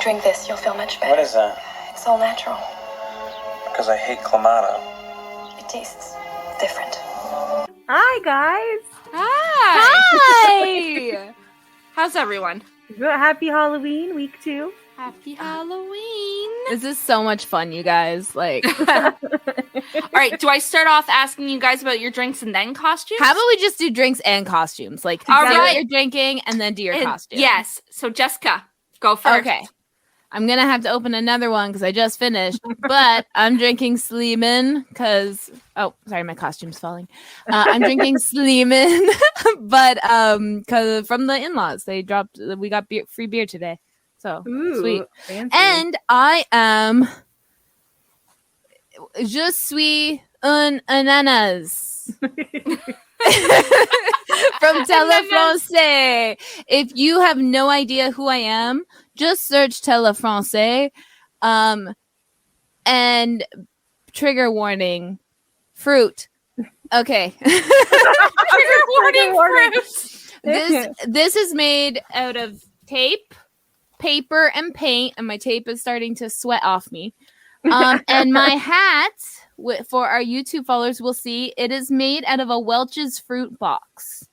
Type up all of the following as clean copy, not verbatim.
Drink this, you'll feel much better. What is that? It's all natural. Because I hate Clamato. It tastes different. Hi, guys. Hi. How's everyone? Happy Halloween, week 2. Happy Halloween. This is so much fun, you guys. Like, All right, do I start off asking you guys about your drinks and then costumes? how about we just do drinks and costumes? Like, All say right. what you're drinking and then do your And- costume. Yes. So Jessica, go first. Okay. I'm going to have to open another one because I just finished. But I'm drinking Sleeman because... Oh, sorry, my costume's falling. I'm drinking Sleeman, but because from the in-laws. We got free beer today. So, Ooh, sweet. fancy. And I am... Je suis un ananas. From Telefrancais. If you have no idea who I am, just search Telefrancais. And trigger warning, fruit. Okay. Trigger warning fruit. This is made out of tape, paper, and paint, and my tape is starting to sweat off me. And my hat, for our YouTube followers, will see it is made out of a Welch's fruit box.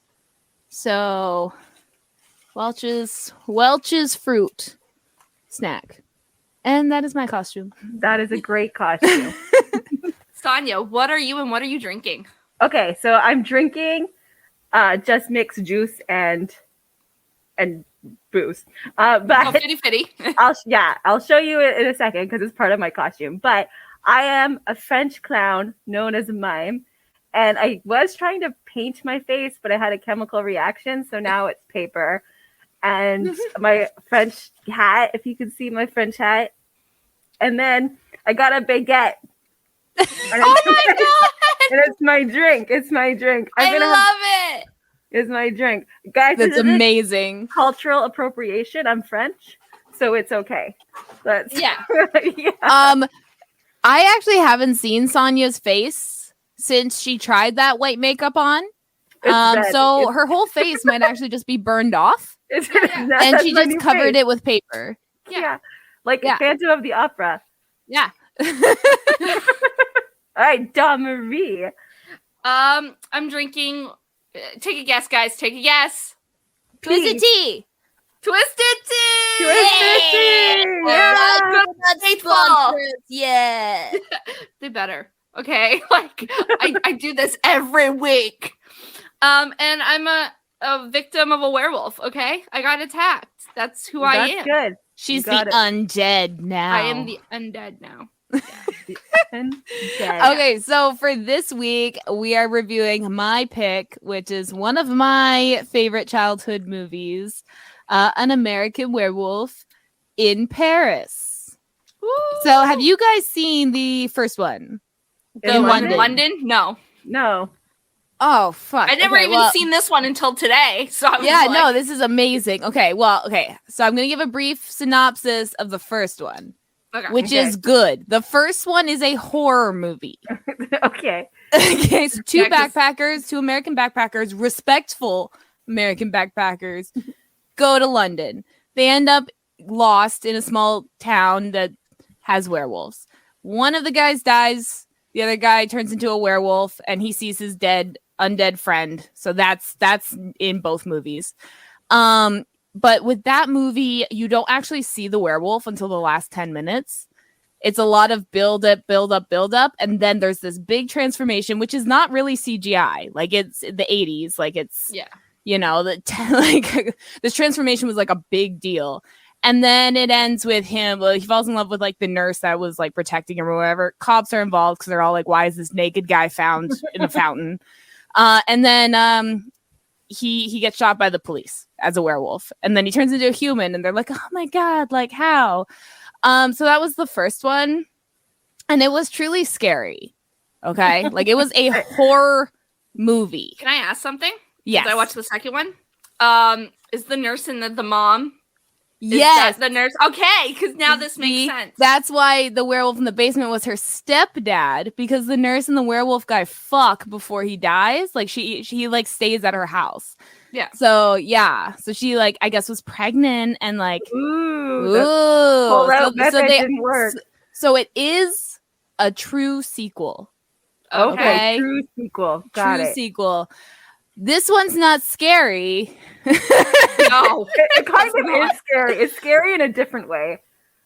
So, Welch's fruit snack, and that is my costume. That is a great costume. Sonia, what are you and what are you drinking? Okay, so I'm drinking just mixed juice and booze. But Oh, fitty fitty. I'll show you it in a second because it's part of my costume. But I am a French clown known as a mime, and I was trying to paint my face, but I had a chemical reaction, so now it's paper. And my French hat, if you can see my French hat, and then I got a baguette. And Oh my god! and it's my drink. It's my drink. I love it. It's my drink, guys. That's this isn't amazing. cultural appropriation. I'm French, so it's okay. That's Yeah. yeah. I actually haven't seen Sonia's face since she tried that white makeup on. It's red. So It's- her whole face might actually just be burned off, It's, and she just covered it with paper. Yeah, like Yeah. Phantom of the Opera. Yeah. All right, Dawn Marie. I'm drinking. Take a guess, guys. Take a guess. Twisted tea. Twisted tea. Twisted tea! Yeah. Faithful. Yeah. They better. Okay. Like I do this every week. And I'm a victim of a werewolf. Okay. I got attacked. That's who I am. That's good. She's the got it. undead now. I am the undead now. And dead. Okay, so for this week, we are reviewing my pick, which is one of my favorite childhood movies, An American Werewolf in Paris. Woo. So have you guys seen the first one? In in London? London? No. No. Oh, fuck. I never Okay, even well, seen this one until today. So I was Yeah, like, no, this is amazing. Okay, so I'm going to give a brief synopsis of the first one, okay. which Okay. is good. The first one is a horror movie. Okay. Okay, so two Yeah, 'cause- backpackers, two American backpackers, respectful American backpackers, go to London. They end up lost in a small town that has werewolves. One of the guys dies, the other guy turns into a werewolf, and he sees his undead friend. So that's in both movies. But with that movie, you don't actually see the werewolf until the last 10 minutes. It's a lot of build up, and then there's this big transformation, which is not really CGI. Like, it's the 80s. Like, it's, Yeah. you know, like this transformation was like a big deal. And then it ends with him. Well, he falls in love with like the nurse that was like protecting him or whatever. Cops are involved because they're all like, "Why is this naked guy found in a fountain?" And then he gets shot by the police as a werewolf, and then he turns into a human, and they're like, "Oh my god, like how?" So that was the first one, and it was truly scary. Okay, like it was a horror movie. Can I ask something? Yes, Did I watch the second one? Is the nurse and the mom? Is Yes, that the nurse. Okay, because now this See, makes sense. That's why the werewolf in the basement was her stepdad, because the nurse and the werewolf guy fuck before he dies. Like she like stays at her house. Yeah. So yeah. So she like I guess was pregnant and like Ooh, ooh. the pull-out So method they didn't work. so it is a true sequel. Okay, Okay. true sequel. Got True it. sequel. This one's not scary. No. It kind of not. is scary. It's scary in a different way.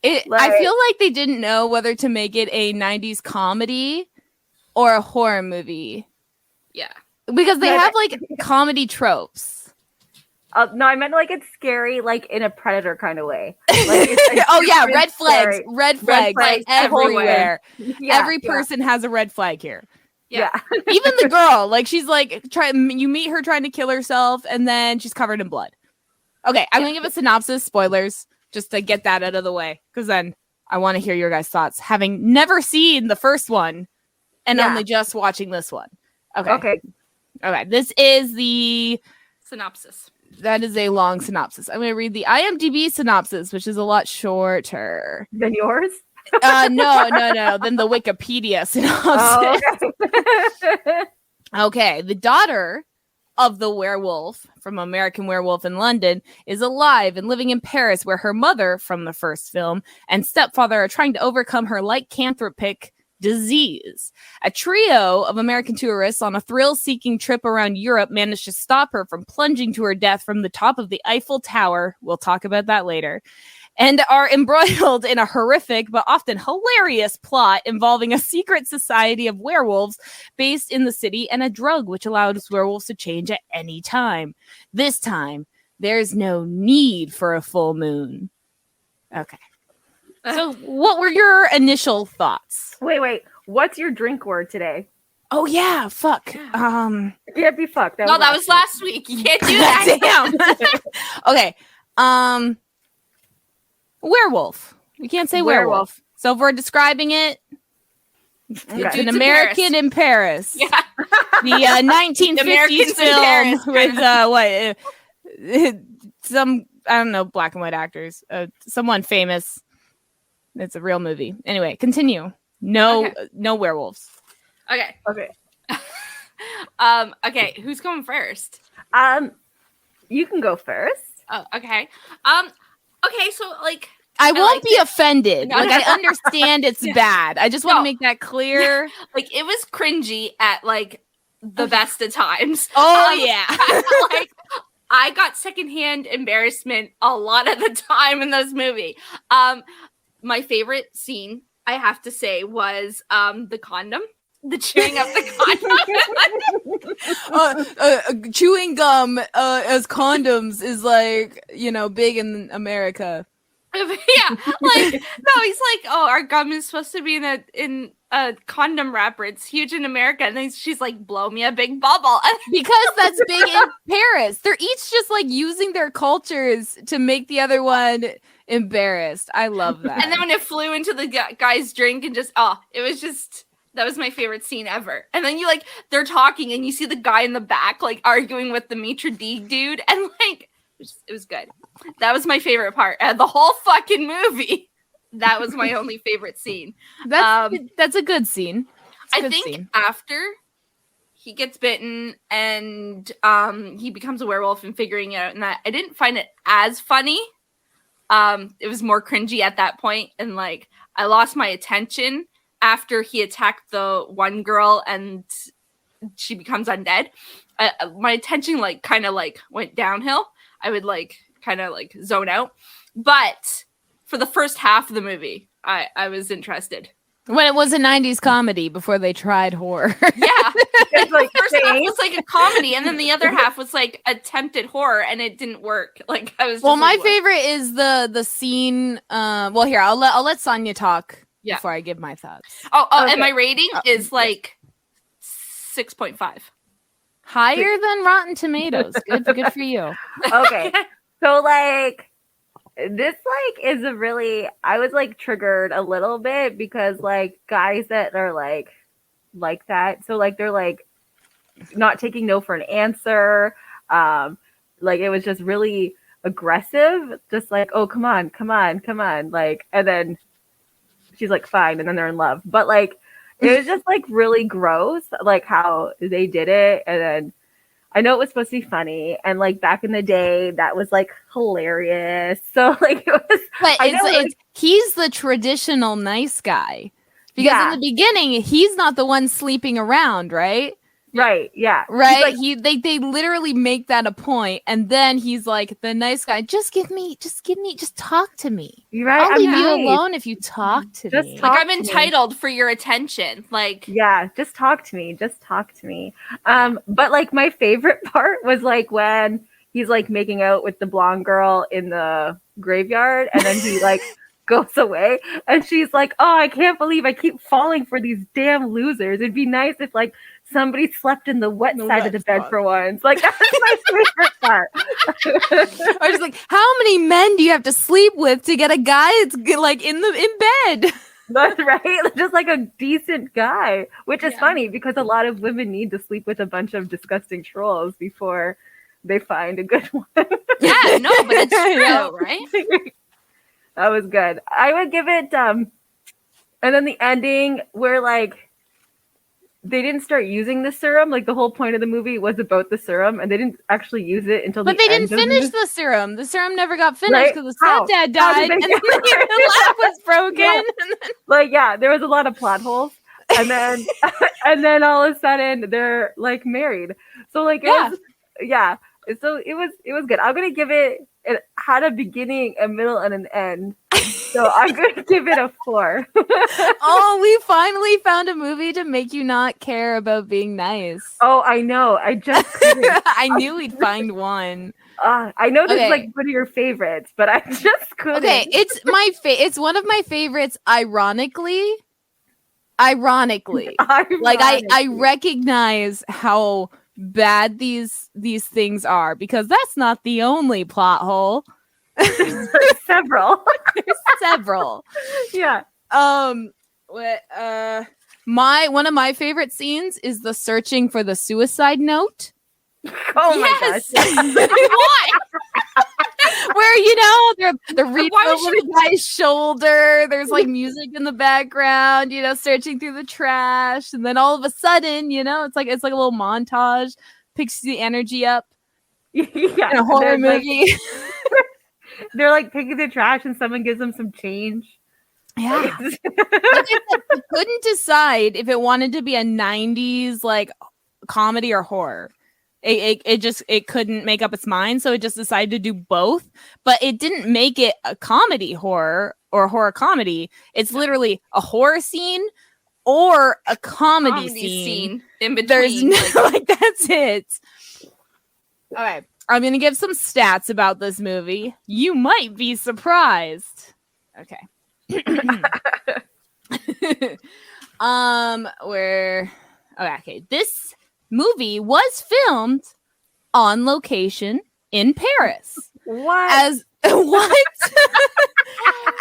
I Like- feel like they didn't know whether to make it a 90s comedy or a horror movie Yeah. because they No, have like comedy tropes. No, I meant like it's scary, like in a Predator kind of way. Like, it's Oh yeah, it's red flags, scary. red flags, flags everywhere. Yeah, Every person has a red flag here. Yeah. Even the girl, like she's like you meet her trying to kill herself and then she's covered in blood. Okay, I'm gonna give a synopsis, spoilers, just to get that out of the way, because then I want to hear your guys' thoughts, having never seen the first one and Yeah. only just watching this one. Okay. Okay. This is Synopsis. that is a long synopsis. I'm gonna read the IMDb synopsis, which is a lot shorter. Then yours? No, than the Wikipedia synopsis. Oh, Okay, the daughter of the werewolf from American Werewolf in London is alive and living in Paris, where her mother from the first film and stepfather are trying to overcome her lycanthropic disease. A trio of American tourists on a thrill-seeking trip around Europe managed to stop her from plunging to her death from the top of the Eiffel Tower. We'll talk about that later. And are embroiled in a horrific but often hilarious plot involving a secret society of werewolves based in the city and a drug which allows werewolves to change at any time. This time, there's no need for a full moon. Okay. So, what were your initial thoughts? wait. What's your drink word today? Oh yeah, fuck. It can't be fucked. No, that was last week. You can't do that. Damn. Okay. Werewolf. We can't say werewolf. So if we're describing it, it's Okay. an Dudes in American in Paris. Yeah. The 1950s Americans in film Paris. with some I don't know, black and white actors. Someone famous. It's a real movie. Anyway, continue. No werewolves. Okay. Okay. Okay, who's going first? You can go first. Oh, okay. Okay, so like I won't liked be offended. No. Like I understand it's bad. I just want to No. make that clear. like it was cringy at like the best of times. Oh Um, yeah. like I got secondhand embarrassment a lot of the time in this movie. My favorite scene, I have to say, was the condom. The chewing of the condom. Chewing gum as condoms is like, big in America. Yeah, like no, he's like, oh, our gum is supposed to be in a condom wrapper. It's huge in America, and then she's like, blow me a big bubble. Because that's big in Paris. They're each just like using their cultures to make the other one embarrassed. I love that. And then when it flew into the guy's drink and that was my favorite scene ever. And then they're talking and you see the guy in the back like arguing with the maitre d' dude, and like it was good. That was my favorite part. The whole fucking movie. That was my only favorite scene. That's a good scene. I think after he gets bitten and he becomes a werewolf and figuring it out, and that I didn't find it as funny. It was more cringy at that point, and like I lost my attention after he attacked the one girl and she becomes undead. My attention kind of went downhill. I would kind of zone out. But for the first half of the movie, I was interested. When it was a 90s comedy before they tried horror. Yeah. It's like The first half was like a comedy, and then the other half was like attempted horror, and it didn't work. Like I was just Well, my like, what? favorite is the scene. Well, here I'll let Sonia talk before I give my thoughts. Oh, Okay. and my rating is like 6.5. Higher than Rotten Tomatoes. Good for you. Okay. So like this is a really, I was triggered a little bit because guys that are like that, so they're not taking no for an answer. It was just really aggressive, just oh come on, and then she's fine, and then they're in love. But it was just really gross, how they did it. And then I know it was supposed to be funny, and like back in the day, that was like hilarious. So like it was. But I know, it's he's the traditional nice guy because in the beginning he's not the one sleeping around, right? Right. Yeah. Right. Like, They literally make that a point, and then he's like the nice guy. Just talk to me. you're right. I'll I'm leave you nice. alone if you talk to Just me. talk Like I'm to me. entitled for your attention. Like Yeah, just talk to me. Just talk to me. But like my favorite part was like when he's like making out with the blonde girl in the graveyard, and then he like goes away, and she's like, "Oh, I can't believe I keep falling for these damn losers. It'd be nice if like somebody slept in the wet side of the bed for once." Like that's my favorite part. I was like, how many men do you have to sleep with to get a guy that's like in bed? That's right. Just like a decent guy, which is funny because a lot of women need to sleep with a bunch of disgusting trolls before they find a good one. yeah, no, but it's Yeah. true, right? That was good. I would give it and then the ending where like they didn't start using the serum, like the whole point of the movie was about the serum, and they didn't actually use it until But the they end didn't of finish the serum. The serum never got finished Right? because the How? stepdad How did died they and get the lab was broken. Yeah. And then like yeah, there was a lot of plot holes. And then and then all of a sudden they're like married. So like so it was good. I'm gonna give it had a beginning, a middle, and an end. So I'm gonna give it a 4. oh, we finally found a movie to make you not care about being nice. Oh, I know. I just couldn't. I knew we'd find one. I know this Okay. is like one of your favorites, but I just couldn't. Okay, it's my it's one of my favorites. Ironically, like I recognize how bad these things are because that's not the only plot hole. There's several. There's several. Yeah. What one of my favorite scenes is the searching for the suicide note. Oh my gosh. Why? Where they're reading Why would over the guy's shoulder. There's like music in the background, searching through the trash, and then all of a sudden, it's like a little montage, picks the energy up Yeah. in a horror They're, like, movie. they're like picking the trash and someone gives them some change. Yeah, like I said, I couldn't decide if it wanted to be a '90s like comedy or horror. It couldn't make up its mind, so it just decided to do both. But it didn't make it a comedy horror or horror comedy. It's literally a horror scene or a comedy scene in between. There's no like that's it. All right, I'm gonna give some stats about this movie. You might be surprised. Okay. This movie was filmed on location in Paris. What?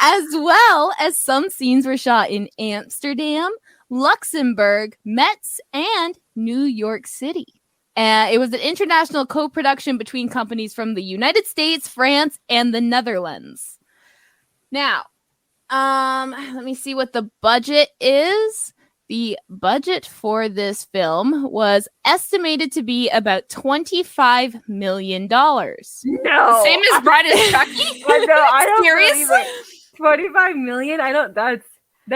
As well as some scenes were shot in Amsterdam, Luxembourg, Metz, and New York City. It was an international co-production between companies from the United States, France, and the Netherlands. Now, let me see what the budget is. The budget for this film was estimated to be about $25 million. No. Same as Bride and Chucky? I don't Seriously? believe it. 25 million? That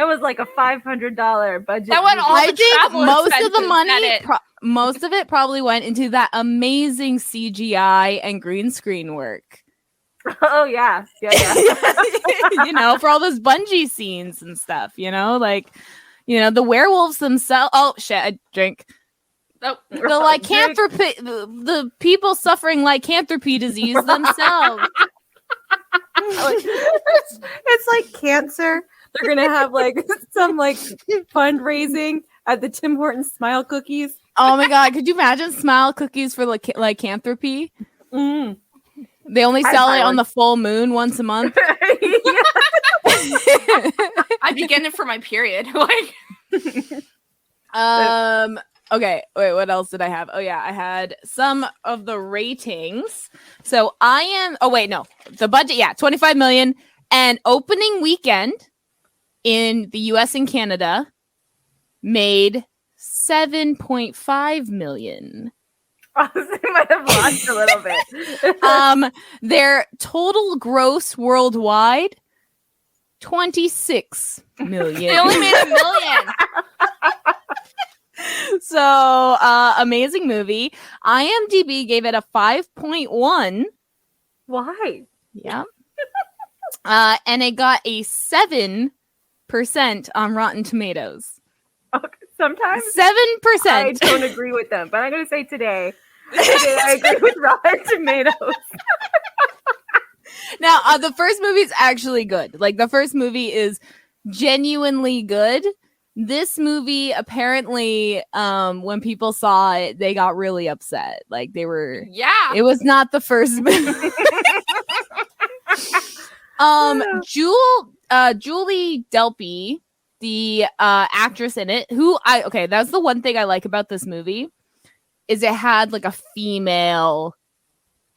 was like a $500 budget. That went all I the think travel most of the expenses money, at it. most of it probably went into that amazing CGI and green screen work. Oh yeah. For all those bungee scenes and stuff, the werewolves themselves. Oh shit, I drink. Oh, The lycanthropy, the people suffering lycanthropy disease themselves. It's like cancer. They're gonna have like some like fundraising at the Tim Hortons Smile Cookies. Oh my god, could you imagine smile cookies for lycanthropy? Mm. They only I'd sell buy it on one. the full moon once a month. I'd be getting it for my period. Like, Okay, wait, what else did I have? Oh yeah, I had some of the ratings. So the budget, 25 million, and opening weekend in the US and Canada made 7.5 million. They might have lost a little bit. Their total gross worldwide, 26 million. They only made $1 million. So, amazing movie. IMDb gave it a 5.1. Why? Yeah. And it got a 7% on Rotten Tomatoes. Okay, sometimes 7%. I don't agree with them, but I'm going to say today I agree with Rotten Tomatoes. Now, the first movie is actually good. Like, the first movie is genuinely good. This movie, apparently, when people saw it, they got really upset. Like, they were... Yeah. It was not the first movie. Julie Delpy, the actress in it, that's the one thing I like about this movie, is it had like a female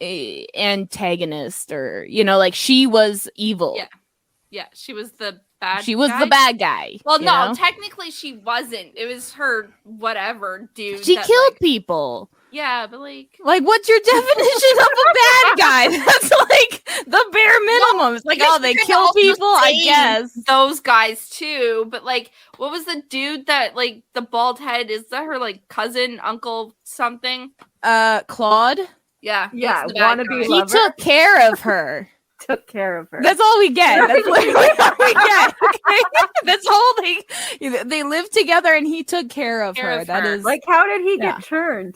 antagonist, or like she was evil. Yeah, she was the bad She was guy. the bad guy. Well, you no, know? technically she wasn't. It was her whatever dude. She that, killed like, people. Yeah, but like What's your definition of a bad guy? That's like the bare minimum. It's like, because they you can kill also people, I say guess. those guys too. But like, what was the dude that like the bald head? Is that her like cousin, uncle, something? Claude. Yeah, Yeah, that's the bad wannabe guy. He lover. took care of her. Took care of her. That's all we get. That's literally all we get. Okay? That's all they lived together, and he took care of Care her. of That her. is Like, how did he Yeah. get turned?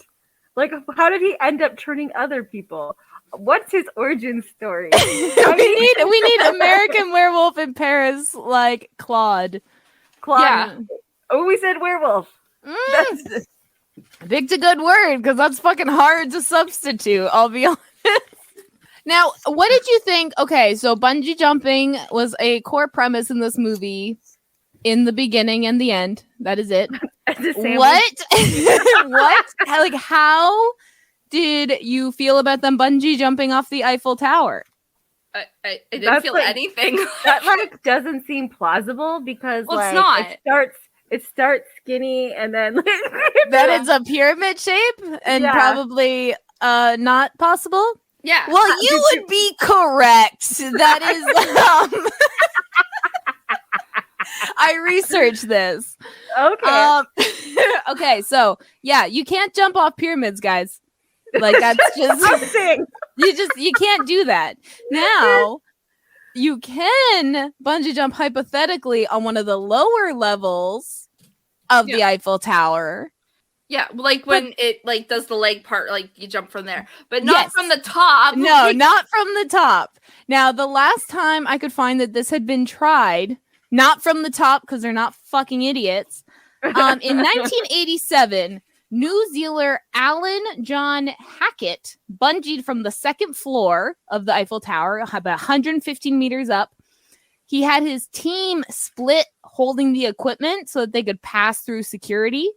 Like, how did he end up turning other people? What's his origin story? we need American Werewolf in Paris, like Claude. Claude. Yeah. Oh, we said werewolf. That's Picked a good word because that's fucking hard to substitute. I'll be honest. Now, what did you think? Okay, so bungee jumping was a core premise in this movie in the beginning and the end. That is it. the same. What? What? How did you feel about them bungee jumping off the Eiffel Tower? I didn't That's feel like- anything. That like doesn't seem plausible because Well, it's like not. it starts skinny and then That it's a pyramid shape and Yeah. probably not possible? Yeah. Well, you would be correct. That is I researched this. okay. Okay, so yeah, you can't jump off pyramids, guys. Like that's just Something. you can't do that. Now you can bungee jump hypothetically on one of the lower levels of the Eiffel Tower. Yeah, like when it like does the leg part, like you jump from there, but not Yes. from the top. No, Like, not from the top. Now, the last time I could find that this had been tried, not from the top because they're not fucking idiots. In 1987, New Zealander Alan John Hackett bungeed from the second floor of the Eiffel Tower, about 115 meters up. He had his team split holding the equipment so that they could pass through security.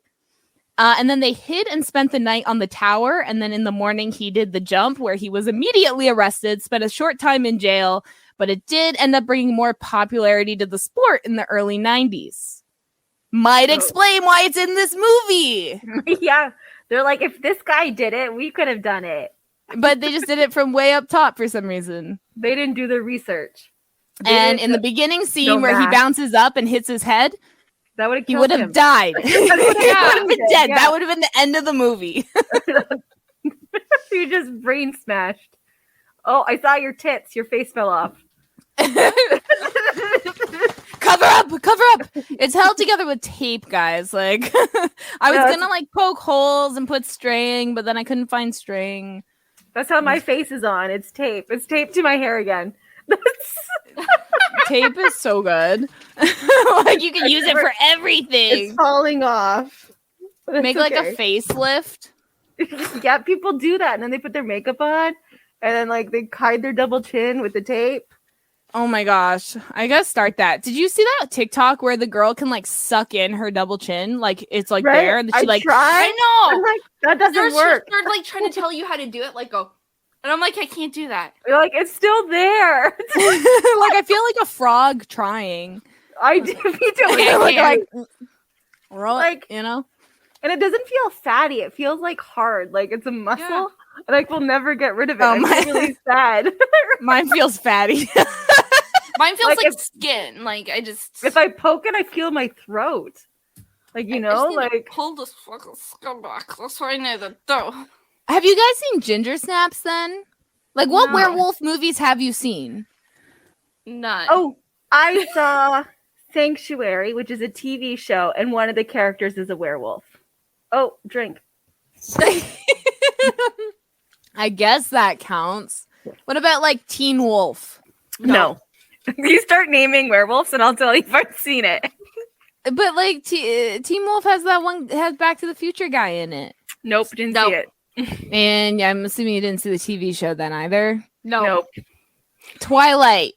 And then they hid and spent the night on the tower. And then in the morning, he did the jump where he was immediately arrested, spent a short time in jail, but it did end up bringing more popularity to the sport in the early 90s. Might explain why it's in this movie. Yeah. They're like, if this guy did it, we could have done it. But they just did it from way up top for some reason. They didn't do the research. They And didn't in the do- beginning scene no where he math. bounces up and hits his head, that would have he killed would have him. died. He would have been dead. Yeah. That would have been the end of the movie. You just brain smashed. Oh, I saw your tits. Your face fell off. Cover up. It's held together with tape, guys. Like I was Yeah, gonna like poke holes and put string, but then I couldn't find string. That's how my face is on. It's tape. It's taped to my hair again. Tape is so good. Like you can use it for It's everything. falling off. But it's Make like a okay. facelift. Yeah, people do that, and then they put their makeup on, and then like they hide their double chin with the tape. Oh my gosh. I gotta start that. Did you see that TikTok where the girl can like suck in her double chin? Like it's like Right? there and she I like tried. I I'm know. like, that doesn't work. They're like trying to tell you how to do it. Like go, and I'm like, I can't do that. You're like, it's still there. like I feel like a frog trying. I do. Me too. Yeah, I Like, can't. Roll, Like- you know? And it doesn't feel fatty. It feels like hard, like it's a muscle. Yeah. And like we'll never get rid of it. Oh, I'm really sad. Mine feels fatty. Mine feels Like, like if- skin. Like I just If I poke it, I feel my throat. Like I just need to like pull this fucking skin back. That's what I need to do. Have you guys seen Ginger Snaps then? Like, what No. werewolf movies have you seen? None. oh, I saw Sanctuary, which is a TV show, and one of the characters is a werewolf. Oh, drink. I guess that counts. What about like Teen Wolf? No. You start naming werewolves, and I'll tell you if I've seen it. But like Teen Wolf has that one has Back to the Future guy in it. Nope, didn't Nope. see it. And yeah, I'm assuming you didn't see the TV show then either. No. Nope. Twilight.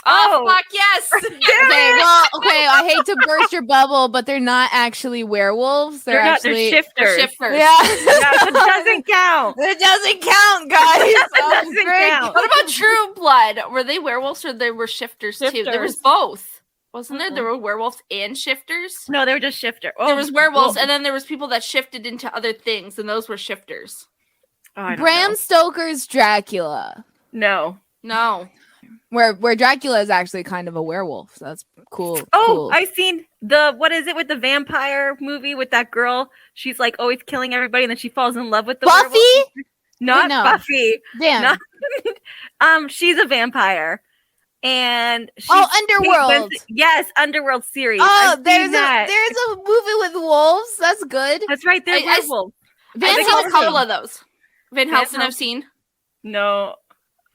Oh, Oh. fuck yes. Okay, well, okay, I hate to burst your bubble, but they're not actually werewolves. They're They're actually shifters. They're shifters. Yeah. Yeah, it doesn't count. It doesn't count, guys. It Oh, doesn't great. count. What about True Blood? Were they werewolves or they were shifters, too? There was Shifters. both. Wasn't there? There were werewolves and shifters. No, they were just shifter. Oh, There was werewolves, oh. and then there was people that shifted into other things, and those were shifters. Oh, I don't Bram know. Stoker's Dracula, No. No. where Dracula is actually kind of a werewolf. So that's cool. Oh, cool. I've seen what is it with the vampire movie with that girl? She's like always killing everybody, and then she falls in love with the Buffy? werewolf. Not no. Buffy. Damn. No. She's a vampire, and she's, Underworld. Yes, Underworld series. Oh, I've seen there's that. a movie with wolves. That's good. That's right. They're I- werewolves. Van I've seen a Helsing. couple of those. Van Helsing, Helsing. I've seen. No.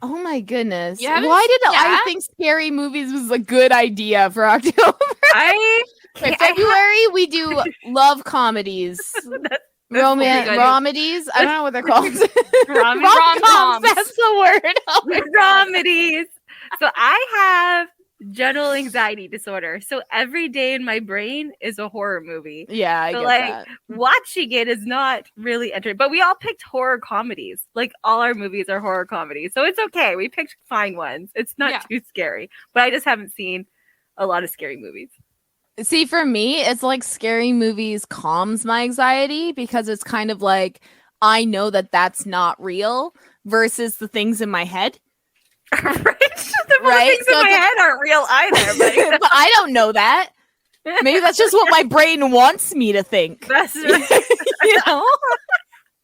Oh my goodness. You haven't Why seen did I that? think scary movies was a good idea for October? I For I February, we do love comedies. Romance good. romedies. I don't know what they're called. Rom- Rom-coms. rom-coms. That's the word. Oh my God. comedies. So I have general anxiety disorder. So every day in my brain is a horror movie. Yeah, I So, get like, that. Watching it is not really entertaining. But we all picked horror comedies. Like all our movies are horror comedies. So it's okay. We picked fine ones. It's not Yeah. too scary. But I just haven't seen a lot of scary movies. See, for me, it's like scary movies calms my anxiety because it's kind of like I know that that's not real versus the things in my head. Right? The Right? things So in my it's- head aren't real either. But But I don't know that. Maybe that's just what my brain wants me to think. that's right. You know?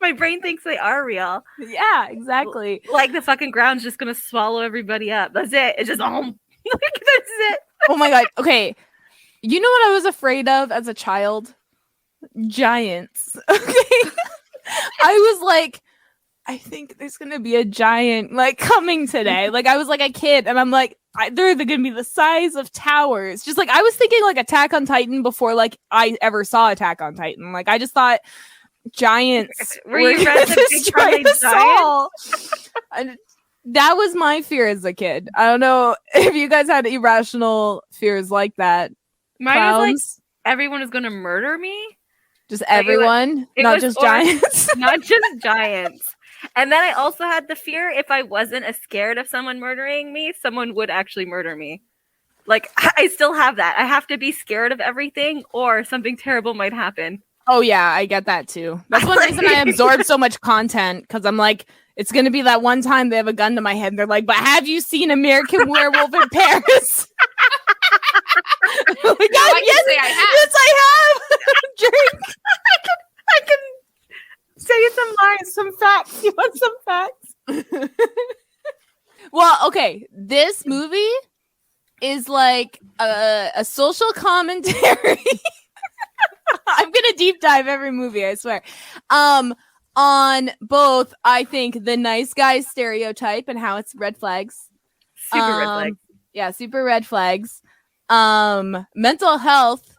My brain thinks they are real. Yeah, exactly. Like the fucking ground's just gonna swallow everybody up. That's it. It's just like that's it. Oh my God. Okay. You know what I was afraid of as a child? Giants. Okay. I was like, I think there's gonna be a giant like coming today. Like I was like a kid, and I'm like, they're gonna be the size of towers. Just like I was thinking like Attack on Titan before like I ever saw Attack on Titan. Like I just thought giants Were you gonna read the Big destroy Friendly us Giants? all. And that was my fear as a kid. I don't know if you guys had irrational fears like that. Mine was like Clowns? everyone is gonna murder me. Just Like, it was- everyone, it not was just or- giants. Not just giants. And then I also had the fear if I wasn't as scared of someone murdering me, someone would actually murder me. Like I still have that. I have to be scared of everything or something terrible might happen. Oh yeah, I get that too. That's one reason I absorb so much content because I'm like, it's gonna be that one time they have a gun to my head. And they're like, "But have you seen American Werewolf in Paris?" Like, I can say I have. Yes, I have. Drink. I can say some lines, some facts. You want some facts? Well, okay. This movie is like a social commentary. I'm gonna deep dive every movie, I swear. On both, I think, the nice guy stereotype and how it's red flags. Super red flag. Yeah, super red flags. Mental health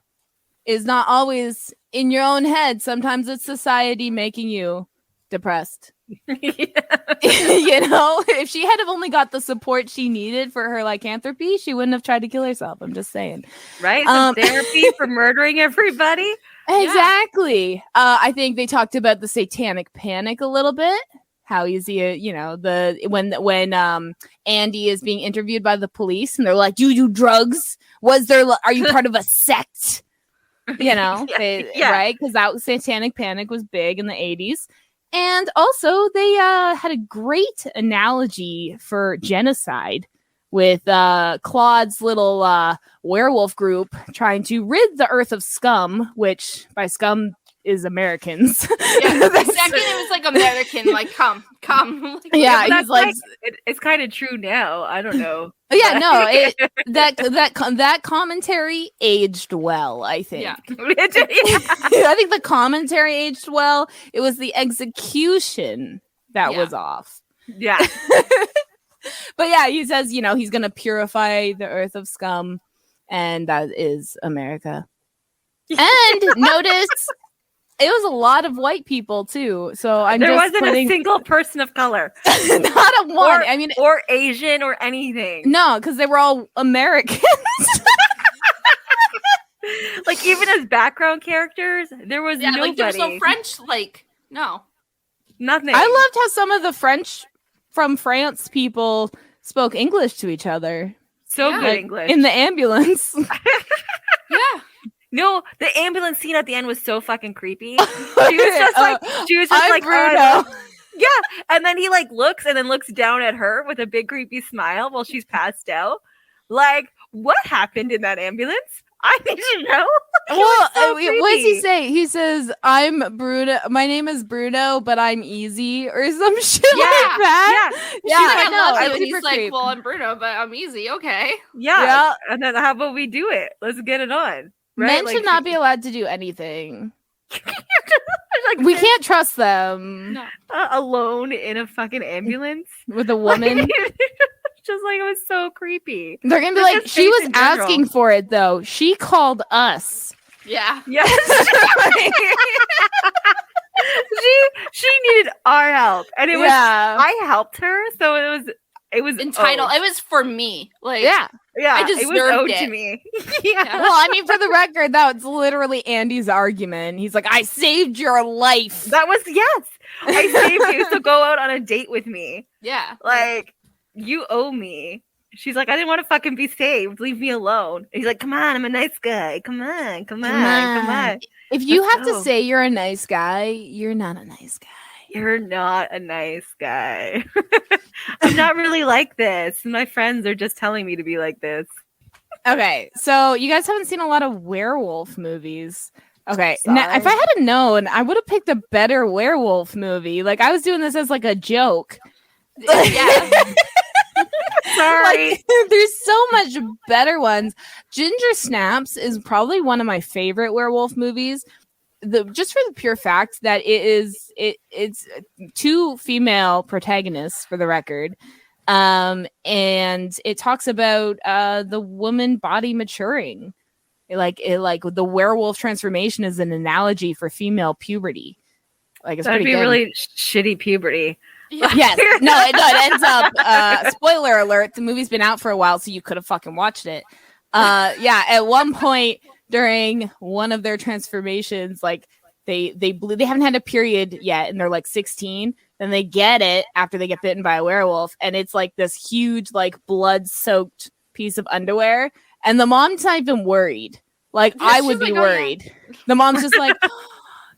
is not always in your own head. Sometimes it's society making you depressed. You know, if she had have only got the support she needed for her lycanthropy, she wouldn't have tried to kill herself. I'm just saying. Right? Some therapy for murdering everybody. Exactly. I think they talked about the satanic panic a little bit. How easy, when Andy is being interviewed by the police and they're like, "Do you do drugs? Are you part of a sect?" You know, Yeah. right? Because that Satanic Panic was big in the 80s. And also, they had a great analogy for genocide with Claude's little werewolf group trying to rid the earth of scum, which by scum is Americans. Yeah, the second it was like American, like come. Like, Yeah, but he's like, it's kind of true now. I don't know. yeah, no, that commentary aged well, I think. Yeah. I think the commentary aged well. It was the execution that Yeah. was off. Yeah. But yeah, he says, you know, he's going to purify the earth of scum, and that is America. And notice it was a lot of white people too. So I'm there just wasn't a single person of color, not a one. Or, I mean, or Asian or anything. no, because they were all Americans. Like even as background characters, there was Yeah, nobody. like there was no French, like no. Nothing. I loved how some of the French from France people spoke English to each other so Yeah. good like, English in the ambulance. Yeah. No, the ambulance scene at the end was so fucking creepy. She was just like, I'm Bruno. oh, no. Yeah, and then he like looks and then looks down at her with a big creepy smile while she's passed out. Like, what happened in that ambulance? I need to know. It Well, was so what does he creepy. say? He says, "I'm Bruno. My name is Bruno, but I'm easy," or some shit Yeah, like that. Yeah, Yeah, She's like, I no, love I you. And super he's like, creep. well, I'm Bruno, but I'm easy. Okay. yeah, Yeah. And then how about we do it? Let's get it on. Right? Men Like, should not be allowed to do anything. like, We can't trust them No. alone in a fucking ambulance. with a woman. Just like it was so creepy. They're gonna be Just like, his she face was in general. asking for it though. She called us. Yeah. Yes. she needed our help. And it was Yeah. I helped her, so it was Entitled. owed. It was for me. Like Yeah. Yeah, I it was deserved owed to it. me. Yeah. Well, I mean, for the record, that was literally Andy's argument. He's like, I saved your life. That was yes. I saved you, so go out on a date with me. yeah. Like, you owe me. She's like, I didn't want to fucking be saved. Leave me alone. And he's like, come on, I'm a nice guy. Come on. Come on. If you Let's have to go. say you're a nice guy, you're not a nice guy. You're not a nice guy. I'm not really like this. My friends are just telling me to be like this. Okay, so you guys haven't seen a lot of werewolf movies. Okay, now, if I Sorry. had known, I would have picked a better werewolf movie. Like I was doing this as like a joke. Yeah. Sorry. Like, there's so much better ones. Ginger Snaps is probably one of my favorite werewolf movies. Just for the pure fact that it's two female protagonists for the record. And it talks about the woman body maturing. Like the werewolf transformation is an analogy for female puberty. Like it's That'd pretty be good. really shitty puberty. Yes. No, it ends up spoiler alert, the movie's been out for a while, so you could have fucking watched it. Yeah, at one point during one of their transformations, like they haven't had a period yet and they're like 16, then they get it after they get bitten by a werewolf, and it's like this huge, like blood-soaked piece of underwear, and the mom's not even worried. Like Yeah, I she's would be like, "Oh, yeah." worried. The mom's just like,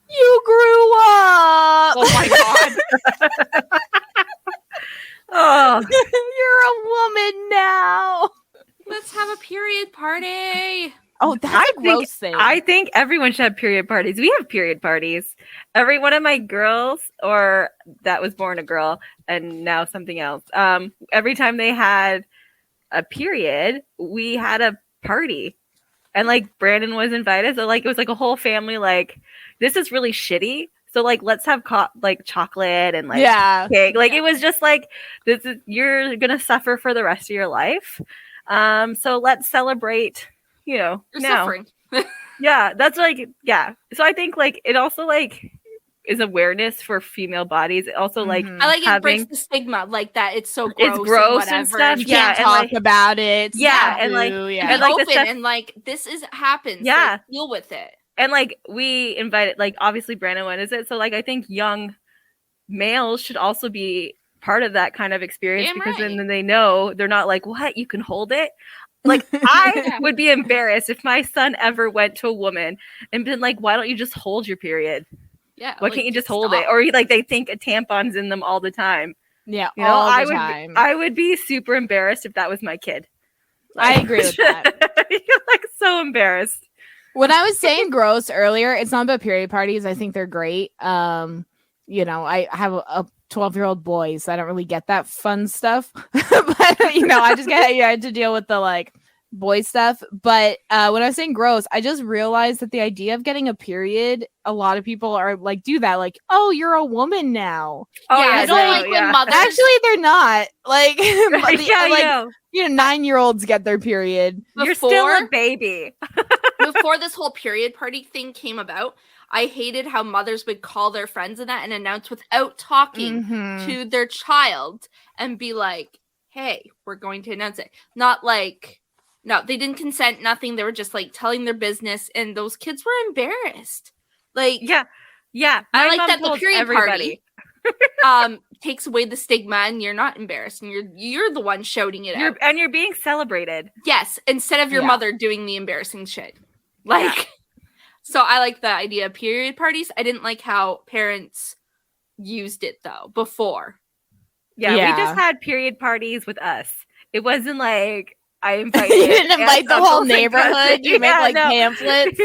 you grew up. Oh my god. Oh, You're a woman now. Let's have a period party. Oh, that's I a gross thing. I think everyone should have period parties. We have period parties. Every one of my girls, or that was born a girl and now something else. Every time they had a period, we had a party, and like Brandon was invited. So like it was like a whole family. Like, this is really shitty. So like let's have like chocolate and like yeah. cake. Like it was just like, this is, you're gonna suffer for the rest of your life. So let's celebrate. You know, You're now. suffering. Yeah, that's like, yeah. So I think like it also like is awareness for female bodies. It also like Mhm. I like it breaks having, the stigma, like that it's so gross. It's gross and whatever. stuff, You yeah, can't and, talk like- about it. It's Yeah, and, like- taboo, Be yeah. and, like, the open stuff- and like this is happens. Yeah. Like, deal with it. and like we invited, like obviously Brandon, when is it? So like I think young males should also be part of that kind of experience Damn because right. then they know they're not like, what, you can hold it? Like, I Yeah. would be embarrassed if my son ever went to a woman and been like, why don't you just hold your period? Yeah. Why can't you just hold it? Or like they think a tampon's in them all the time. Yeah, You know, all I the would time. I would be super embarrassed if that was my kid. I agree with that. You're like so embarrassed. When I was saying gross earlier, it's not about period parties. I think they're great. You know, I have a 12-year-old boy, so I don't really get that fun stuff. But you know, I just get had to deal with the like boy stuff. But when I was saying gross, I just realized that the idea of getting a period, a lot of people are like do that, like, oh, you're a woman now. Oh, yeah, yeah, I don't no, like yeah. when mothers. Actually, they're not. Like, Yeah, like no. you know, 9-year-olds get their period. You're still a baby. Before this whole period party thing came about, I hated how mothers would call their friends and that and announce without talking Mhm. to their child and be like, hey, we're going to announce it. Not like, no, they didn't consent, nothing. They were just like telling their business, and those kids were embarrassed. Like, Yeah. I My like mom that the told period everybody. party takes away the stigma and you're not embarrassed and you're the one shouting it out. And you're being celebrated. Yes, instead of your Yeah. mother doing the embarrassing shit. Like, so I like the idea of period parties. I didn't like how parents used it though before. Yeah, we Yeah. just had period parties with us. It wasn't like I You invited. didn't invite the uncles whole and neighborhood. cousins. You make Yeah, like no. pamphlets.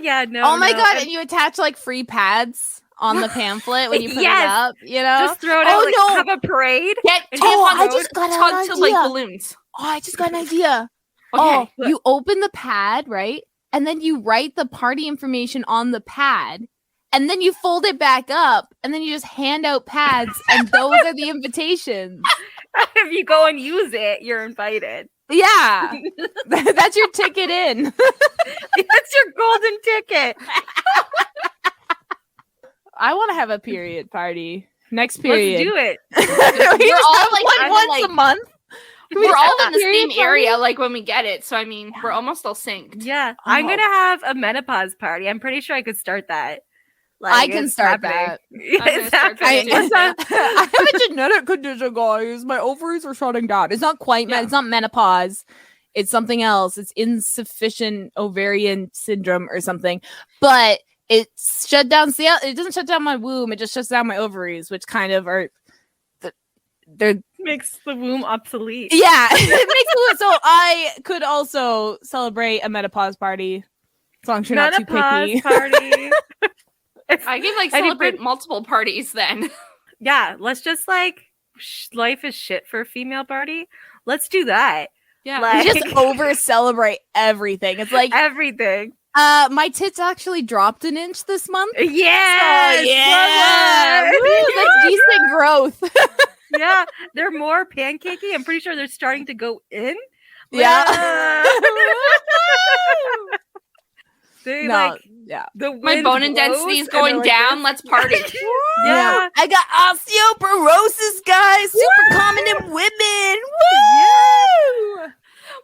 Yeah, no. Oh my no. god! And you attach like free pads on the pamphlet when you put Yes. it up. You know? Just throw it out. Oh, Like, no. have a parade. Get And Oh, just I go- just got tugged an to like idea. balloons. Oh, I just got an idea. Okay. Oh, you open the pad, right? And then you write the party information on the pad. And then you fold it back up. And then you just hand out pads. And those are the invitations. if you go and use it, you're invited. Yeah. That's your ticket in. That's your golden ticket. I want to have a period party. Next period. Let's do it. We We're just all have like one kinda once like- a month. Can we We're just all have in the period same party? area, like when we get it. So I mean, we're almost all synced. Yeah, I'm Oh. gonna have a menopause party. I'm pretty sure I could start that. I can it's start happening. that. gonna It's start that happening. too. It's not- I have a genetic condition, guys. My ovaries are shutting down. It's not quite, Yeah. it's not menopause. It's something else. It's insufficient ovarian syndrome or something. But it shut down. See, it doesn't shut down my womb. It just shuts down my ovaries, which kind of are. They're makes the womb obsolete. yeah. It makes it so I could also celebrate a menopause party as long as you're not too Menopause picky. party. I can like Anybody- celebrate multiple parties then. Yeah, let's just like life is shit for a female party. Let's do that. Yeah. Like- We just over celebrate everything. It's like Everything. my tits actually dropped an inch this month. Yes. Oh, yeah. Woo, Woo, that's decent growth. yeah, they're more pancakey. I'm pretty sure they're starting to go in. Yeah. They No, like yeah. the My wind bone blows intensity is and they're going like down. this. Let's party. Yeah. I got osteoporosis, guys. Super common in women. Woo!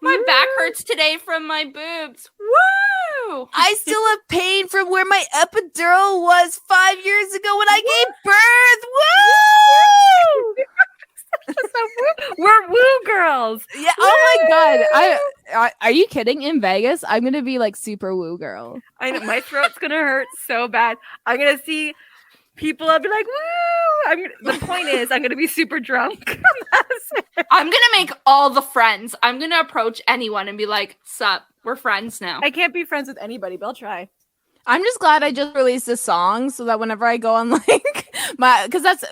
My back hurts today from my boobs. Woo! I still have pain from where my epidural was 5 years ago when I gave birth. Woo! We're woo girls. Yeah. Oh my god. I are you kidding? In Vegas, I'm gonna be like super woo girl. I know my throat's gonna hurt so bad. I'm gonna see people. I'll be like, woo! The point is, I'm gonna be super drunk. That's it. I'm gonna make all the friends. I'm gonna approach anyone and be like, "Sup, we're friends now." I can't be friends with anybody, but I'll try. I'm just glad I just released a song so that whenever I go on like because that's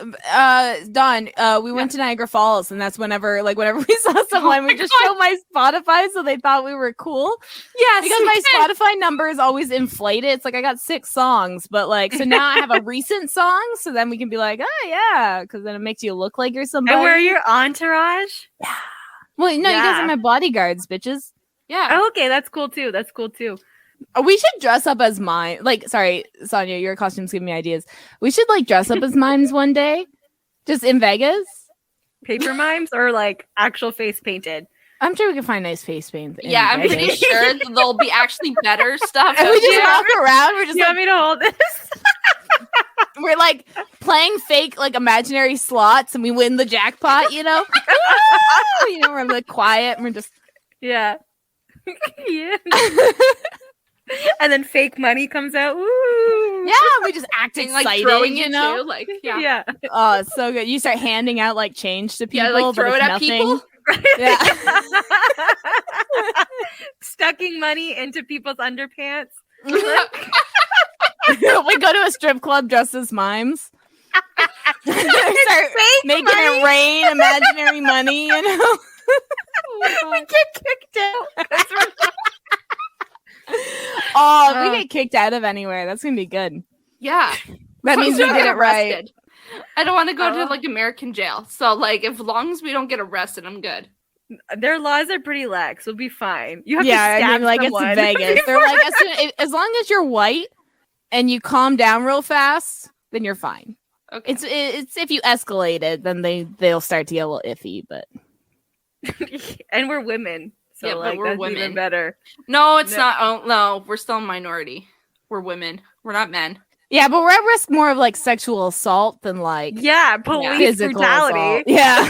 Dawn, we went to Niagara Falls and that's whenever we saw someone, we just showed my Spotify so they thought we were cool. Yes, Because my Spotify number is always inflated. It's like I got 6 songs, but like so now I have a recent song, so then we can be like, oh yeah, because then it makes you look like you're somebody. And we're your entourage. Well, no, you guys Yeah. are my bodyguards, bitches. Yeah. Oh, okay, that's cool too. That's cool too. We should dress up as mime. Like, sorry, Sonia, your costumes give me ideas. We should like dress up as mimes one day, just in Vegas. Paper mimes or like actual face painted. I'm sure we can find nice face paint. in Yeah, I'm Vegas. pretty sure that there'll be actually better stuff. And we just out walk around. We're just You like, want me to hold this? We're like playing fake, like imaginary slots, and we win the jackpot. You know, we're like quiet, and we're just Yeah. Yeah. And then fake money comes out. Woo! we just act Thing, excited, like throwing you it know. too, like Yeah. Oh, it's so good. You start handing out like change to people, yeah, like but throw it's it at nothing. people. Yeah. Stucking money into people's underpants. We go to a strip club dressed as mimes. Start making it rain imaginary money, you know. We get kicked out. Oh, if we get kicked out of anywhere, that's gonna be good. Yeah. That means we did it right. Arrested. I don't want to go to like American jail. So like as long as we don't get arrested, I'm good. Their laws are pretty lax. We'll be fine. You have to Yeah, stab I mean, like someone. it's Vegas. They're like, as long as you're white and you calm down real fast, then you're fine. Okay. It's if you escalate it, then they'll start to get a little iffy. But And we're women. So Yeah, but like we're that's women. even better. No, it's not. Oh, no, we're still a minority. We're women. We're not men. yeah, but we're at risk more of like sexual assault than like Yeah, police physical brutality. assault. Yeah,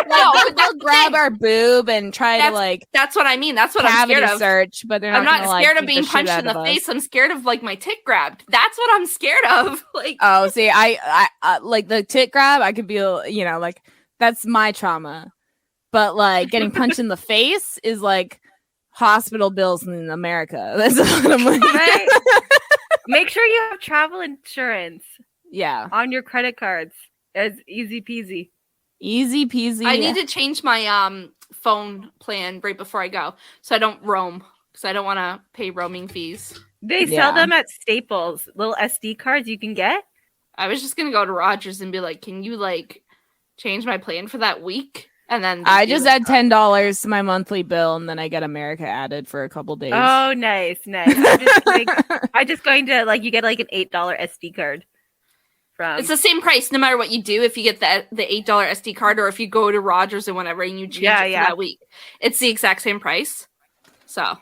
No, they'll grab our boob and try to like That's what I mean. That's what I'm cavity scared of. search, but they're not. I'm not gonna, like, scared of beat the being shit punched out in the of us. face. I'm scared of like my tit grabbed. That's what I'm scared of. Like, Oh, see, I like the tit grab. I could be, like that's my trauma, but like getting punched in the face is like hospital bills in America. That's what I'm like. Right? Make sure you have travel insurance Yeah, on your credit cards. It's easy peasy. easy peasy. I need to change my phone plan right before I go, so I don't roam, because I don't want to pay roaming fees. They Yeah. sell them at Staples. Little SD cards you can get. I was just gonna go to Rogers and be like, "Can you like change my plan for that week?" And then I just add $10 to my monthly bill, and then I get America added for a couple days. Oh, nice. I'm just going to like you get like an $8 SD card from. It's the same price no matter what you do. If you get the $8 SD card, or if you go to Rogers and whatever, and you change it for that week, it's the exact same price. So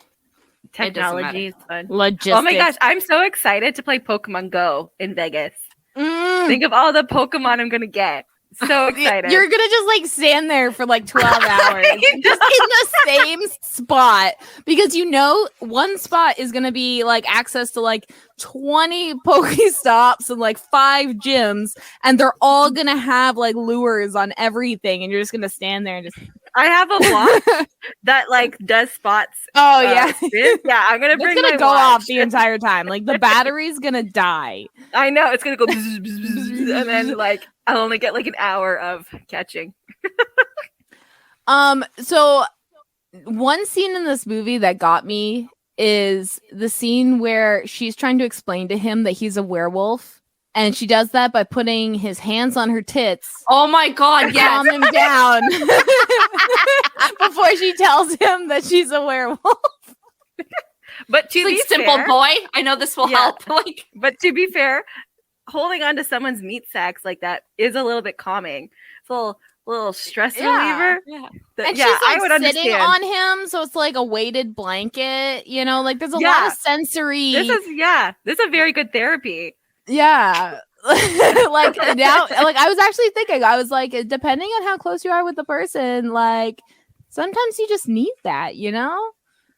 Technology is fun. Logistics. Oh my gosh, I'm so excited to play Pokemon Go in Vegas. Think of all the Pokemon I'm gonna get. So excited. You're gonna just like stand there for like 12 hours just in the same spot, because one spot is gonna be like access to like 20 Pokestops and like 5 gyms, and they're all gonna have like lures on everything, and you're just gonna stand there and just I have a watch that like does spots. spin. Yeah, I'm gonna bring It's gonna my go watch. off the entire time. Like the battery's gonna die. I know it's gonna go bzz, bzz, bzz, bzz, and then like I'll only get like an hour of catching. So one scene in this movie that got me is the scene where she's trying to explain to him that he's a werewolf, and she does that by putting his hands on her tits. oh my god, To yes. calm him down before she tells him that she's a werewolf. But to It's like, be simple fair, boy, I know this will Yeah. help. Like, but to be fair, holding on to someone's meat sacks like that is a little bit calming. It's a little stress reliever. yeah. And Yeah, she's I like would sitting understand. on him, so it's like a weighted blanket. Like there's a lot Yeah. of sensory. This is a very good therapy. Yeah. Like now, like I was actually thinking, I was like, depending on how close you are with the person, like sometimes you just need that,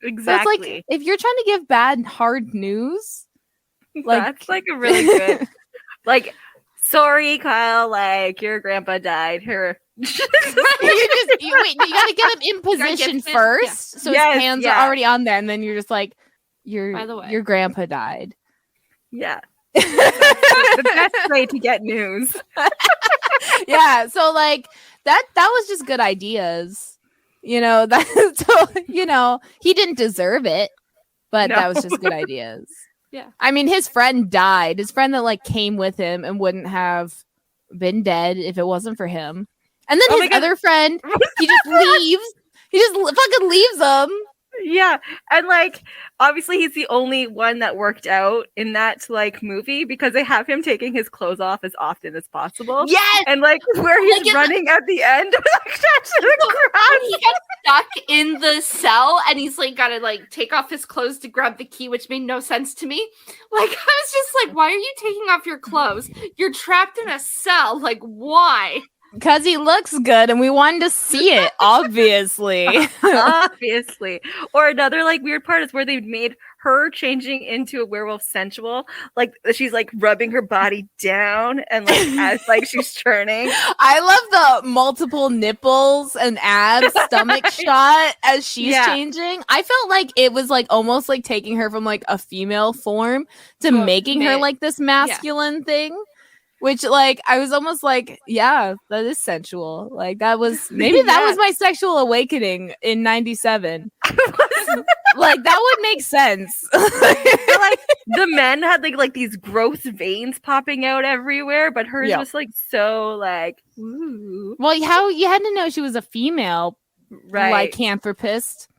Exactly. So it's like if you're trying to give bad, hard news, like that's like a really good like sorry, Kyle, like your grandpa died. Here. you gotta get him in position him, first, so Yes, his hands yeah. are already on there, and then you're just like, By the way. your grandpa died. Yeah. The best way to get news. Yeah, so like that was just good ideas. He didn't deserve it, but No. that was just good ideas. Yeah. I mean, his friend died. His friend that like came with him and wouldn't have been dead if it wasn't for him. And then Oh my his God. other friend, he just leaves. He just fucking leaves them. Yeah, and like obviously he's the only one that worked out in that like movie because they have him taking his clothes off as often as possible. Yes, And like where he's Like, running at the end, like touching the ground. when he gets stuck in the cell and he's like gotta like take off his clothes to grab the key, which made no sense to me. Like I was just like, why are you taking off your clothes? You're trapped in a cell. Like why? Because he looks good and we wanted to see it, obviously. Obviously. Or another like weird part is where they made her changing into a werewolf sensual. Like she's like rubbing her body down and like as like she's turning. I love the multiple nipples and abs stomach shot as she's changing. I felt like it was like almost like taking her from like a female form to making her like this masculine thing. Which, like, I was almost like, yeah, that is sensual. Like, that was, maybe that was my sexual awakening in 97. Like, that would make sense. Like, the men had, like these gross veins popping out everywhere, but hers was, like, so, like, ooh. Well, how you had to know she was a female lycanthropist.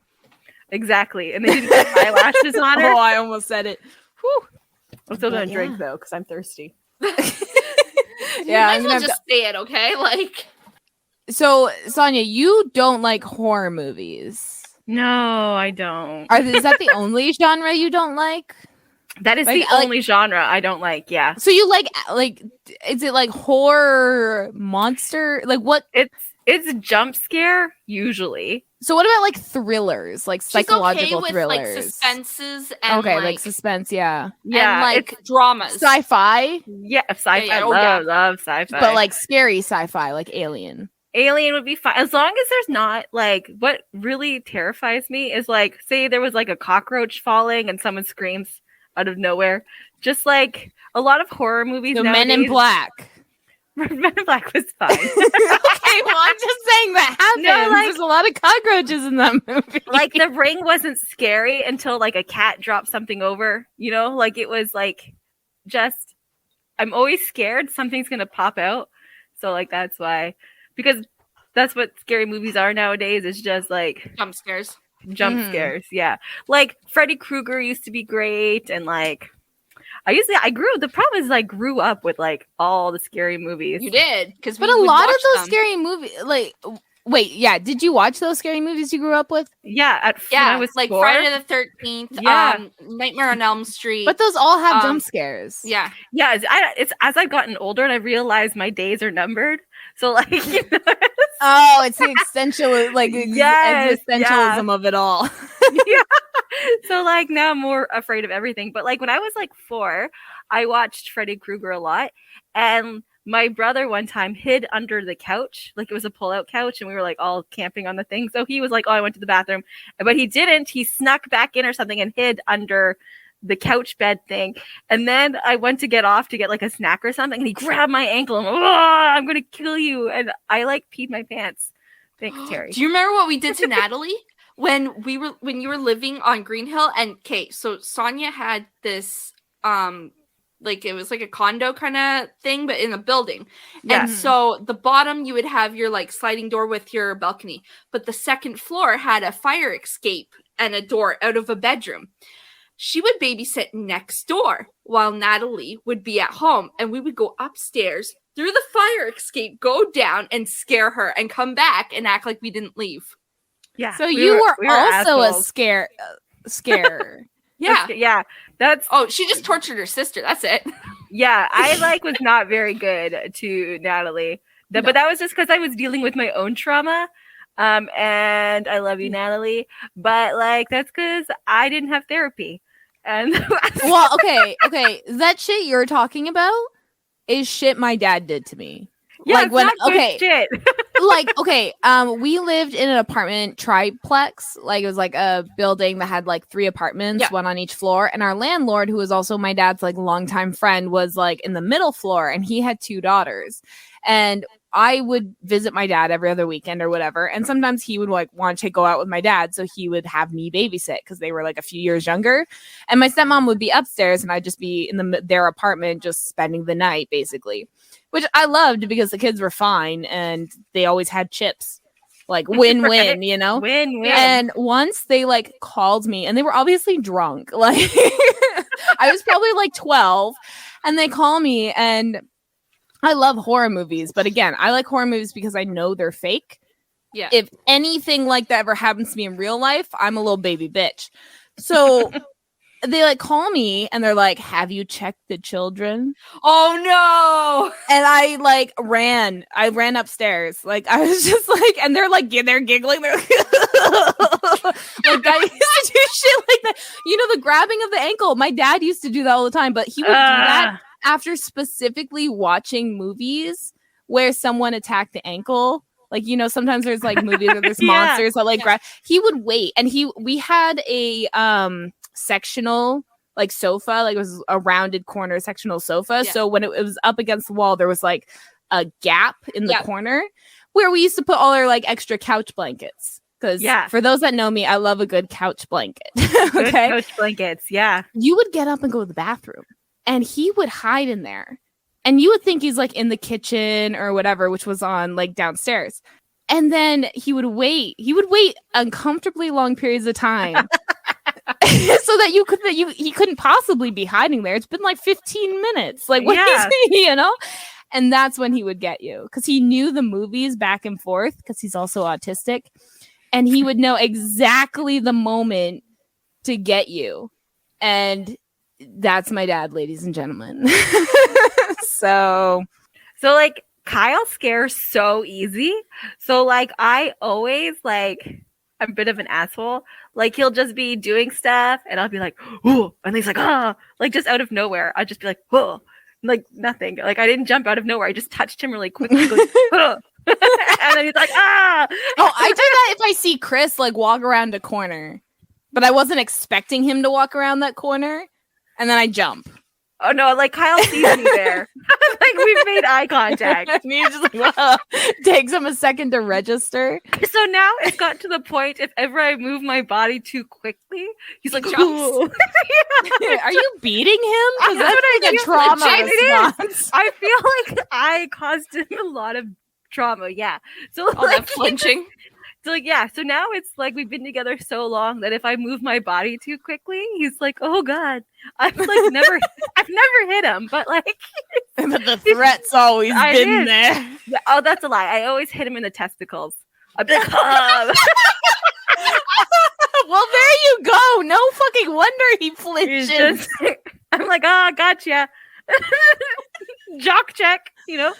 Exactly. And they didn't put eyelashes on her. Oh, I almost said it. Whew. I'm still going to drink, though, because I'm thirsty. Yeah, I might as well just say it, okay? Like, so Sonia, you don't like horror movies. No, I don't. Is that the only genre you don't like? That is like, the only genre I don't like. Yeah. So you like is it like horror monster? Like what? It's a jump scare usually. So what about like thrillers, like psychological with, thrillers, like suspenses, and like suspense, yeah, and like dramas, sci-fi, yeah, sci-fi. I love sci-fi, but like scary sci-fi, like Alien. Alien would be fine as long as there's not like what really terrifies me is like say there was like a cockroach falling and someone screams out of nowhere. Just like a lot of horror movies. The nowadays, Men in Black. Men in Black was fine. Okay, well, I'm just saying that happens. No, like, there's a lot of cockroaches in that movie. Like The Ring wasn't scary until like a cat dropped something over, you know, like it was like just I'm always scared something's gonna pop out. So like that's why, because that's what scary movies are nowadays. It's just like jump scares. Scares, yeah. Like Freddy Krueger used to be great, and like the problem is I grew up with like all the scary movies. You did, but a lot of those scary movies, like, wait, yeah, did you watch those scary movies you grew up with? Yeah, when I was like 4. Friday the 13th, Nightmare on Elm Street. But those all have jump scares. Yeah, it's as I've gotten older and I realized my days are numbered. So like, you know, oh, it's the existential, like existentialism of it all. Yeah. So like now I'm more afraid of everything. But like when I was like 4, I watched Freddy Krueger a lot, and my brother one time hid under the couch, like it was a pull-out couch, and we were like all camping on the thing. So he was like, "Oh, I went to the bathroom," but he didn't. He snuck back in or something and hid under the couch bed thing. And then I went to get off to get like a snack or something, and he grabbed my ankle and I'm gonna kill you. And I like peed my pants. Thanks, Terry. Do you remember what we did to Natalie when you were living on Green Hill? And Kate, so Sonia had this like it was like a condo kind of thing, but in a building. Yeah. And so the bottom you would have your like sliding door with your balcony, but the second floor had a fire escape and a door out of a bedroom. She would babysit next door while Natalie would be at home, and we would go upstairs through the fire escape, go down and scare her, and come back and act like we didn't leave. Yeah. So we were also assholes. a scare. Yeah. She just tortured her sister. That's it. Yeah, I like was not very good to Natalie. But that was just because I was dealing with my own trauma. And I love you, Natalie. But like that's because I didn't have therapy. And well, okay. That shit you're talking about is shit my dad did to me. Yeah, like when shit. We lived in an apartment triplex. Like it was like a building that had like 3 apartments, one on each floor. And our landlord, who was also my dad's like longtime friend, was like in the middle floor, and he had 2 daughters. And I would visit my dad every other weekend or whatever. And sometimes he would like want to go out with my dad. So he would have me babysit because they were like a few years younger. And my stepmom would be upstairs and I'd just be in their apartment, just spending the night basically, which I loved because the kids were fine and they always had chips. Like win-win, Right? you know? Win-win. And once they like called me and they were obviously drunk. Like I was probably like 12 and they call me, and I love horror movies, but again, I like horror movies because I know they're fake. Yeah. If anything like that ever happens to me in real life, I'm a little baby bitch. So they like call me and they're like, "Have you checked the children?" Oh no. And I ran upstairs. Like I was just like, and they're giggling. They're like, I used to do shit like that. You know, the grabbing of the ankle. My dad used to do that all the time, but he would do that after specifically watching movies where someone attacked the ankle. Like, you know, sometimes there's like movies where there's monsters that like grab. He would wait, and we had a sectional like sofa, like it was a rounded corner sectional sofa. Yeah. So when it was up against the wall, there was like a gap in the corner where we used to put all our like extra couch blankets. Because for those that know me, I love a good couch blanket. Good couch blankets, yeah. You would get up and go to the bathroom, and he would hide in there. And you would think he's like in the kitchen or whatever, which was on like downstairs. And then he would wait. He would wait uncomfortably long periods of time so that he couldn't possibly be hiding there. It's been like 15 minutes. Like, what is he, you know? And that's when he would get you, because he knew the movies back and forth, because he's also autistic. And he would know exactly the moment to get you. And that's my dad, ladies and gentlemen. So like Kyle scares so easy. So like I always like, I'm a bit of an asshole. Like he'll just be doing stuff and I'll be like, oh, and he's like, ah, like just out of nowhere. I'll just be like, oh, like nothing. Like I didn't jump out of nowhere. I just touched him really quickly. He goes, oh. And then he's like, ah. Oh, I do that if I see Chris like walk around a corner, but I wasn't expecting him to walk around that corner, and then I jump. Oh no, like Kyle sees me there. Like we've made eye contact. And he's just like, wow. Takes him a second to register. So now it's got to the point, if ever I move my body too quickly, he's like, jumps. Yeah. Are you beating him? Because That's that's what like I a feel. trauma It response. I feel like I caused him a lot of trauma. Yeah. So All like that flinching. So like, yeah, so now it's like we've been together so long that if I move my body too quickly, he's like, "Oh God, I've like never hit him," but like, But the threat's always been there. Yeah, oh, that's a lie. I always hit him in the testicles. I'd be like, oh. Well, there you go. No fucking wonder he flinches. I'm like, oh, gotcha. Jock check, you know.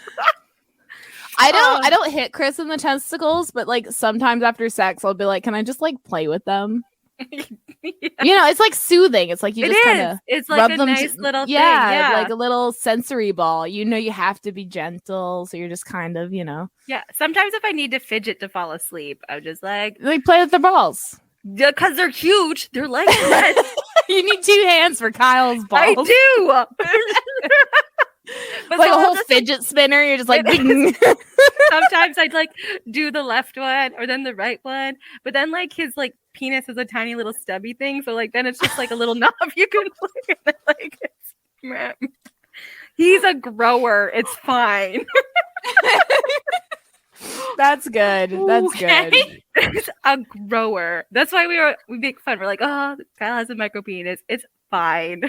I don't hit Chris in the testicles, but like sometimes after sex, I'll be like, "Can I just like play with them?" Yeah. You know, it's like soothing. It's like you just kind of it's like rub a them nice little thing. yeah, like a little sensory ball. You know, you have to be gentle, so you're just kind of, you know. Yeah. Sometimes if I need to fidget to fall asleep, I'm just like play with the balls. because they're huge. They're like this. You need 2 hands for Kyle's balls. I do. But like so a whole just, fidget spinner. You're just like. sometimes I'd like do the left one or then the right one, but then like his like penis is a tiny little stubby thing, so like then it's just like a little knob you can play with. Like man, he's a grower. It's fine. That's good. That's good. He's a grower. That's why we make fun. We're like, oh, Kyle has a micro penis. It's fine.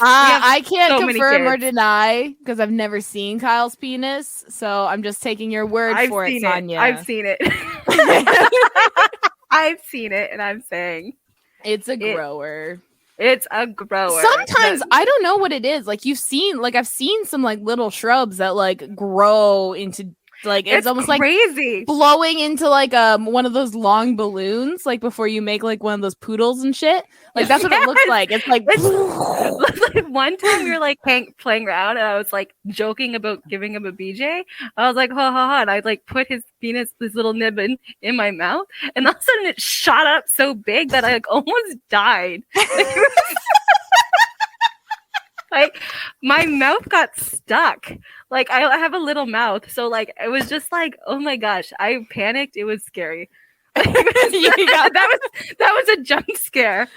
I can't so many confirm or kids. deny because I've never seen Kyle's penis, so I'm just taking your word for it, Sonia. I've seen it. I've seen it, and I'm saying It's a grower. It's a grower. Sometimes I don't know what it is. Like I've seen some like little shrubs that like grow into like it's almost crazy. Like blowing into like one of those long balloons, like before you make like one of those poodles and shit. Like that's what it looks like. It's like like one time we were like playing around and I was like joking about giving him a BJ. I was like, ha ha ha, and I like put his penis, this little nib in my mouth, and all of a sudden it shot up so big that I like almost died. Like my mouth got stuck. Like I have a little mouth, so like it was just like, oh my gosh, I panicked. It was scary. That was a jump scare.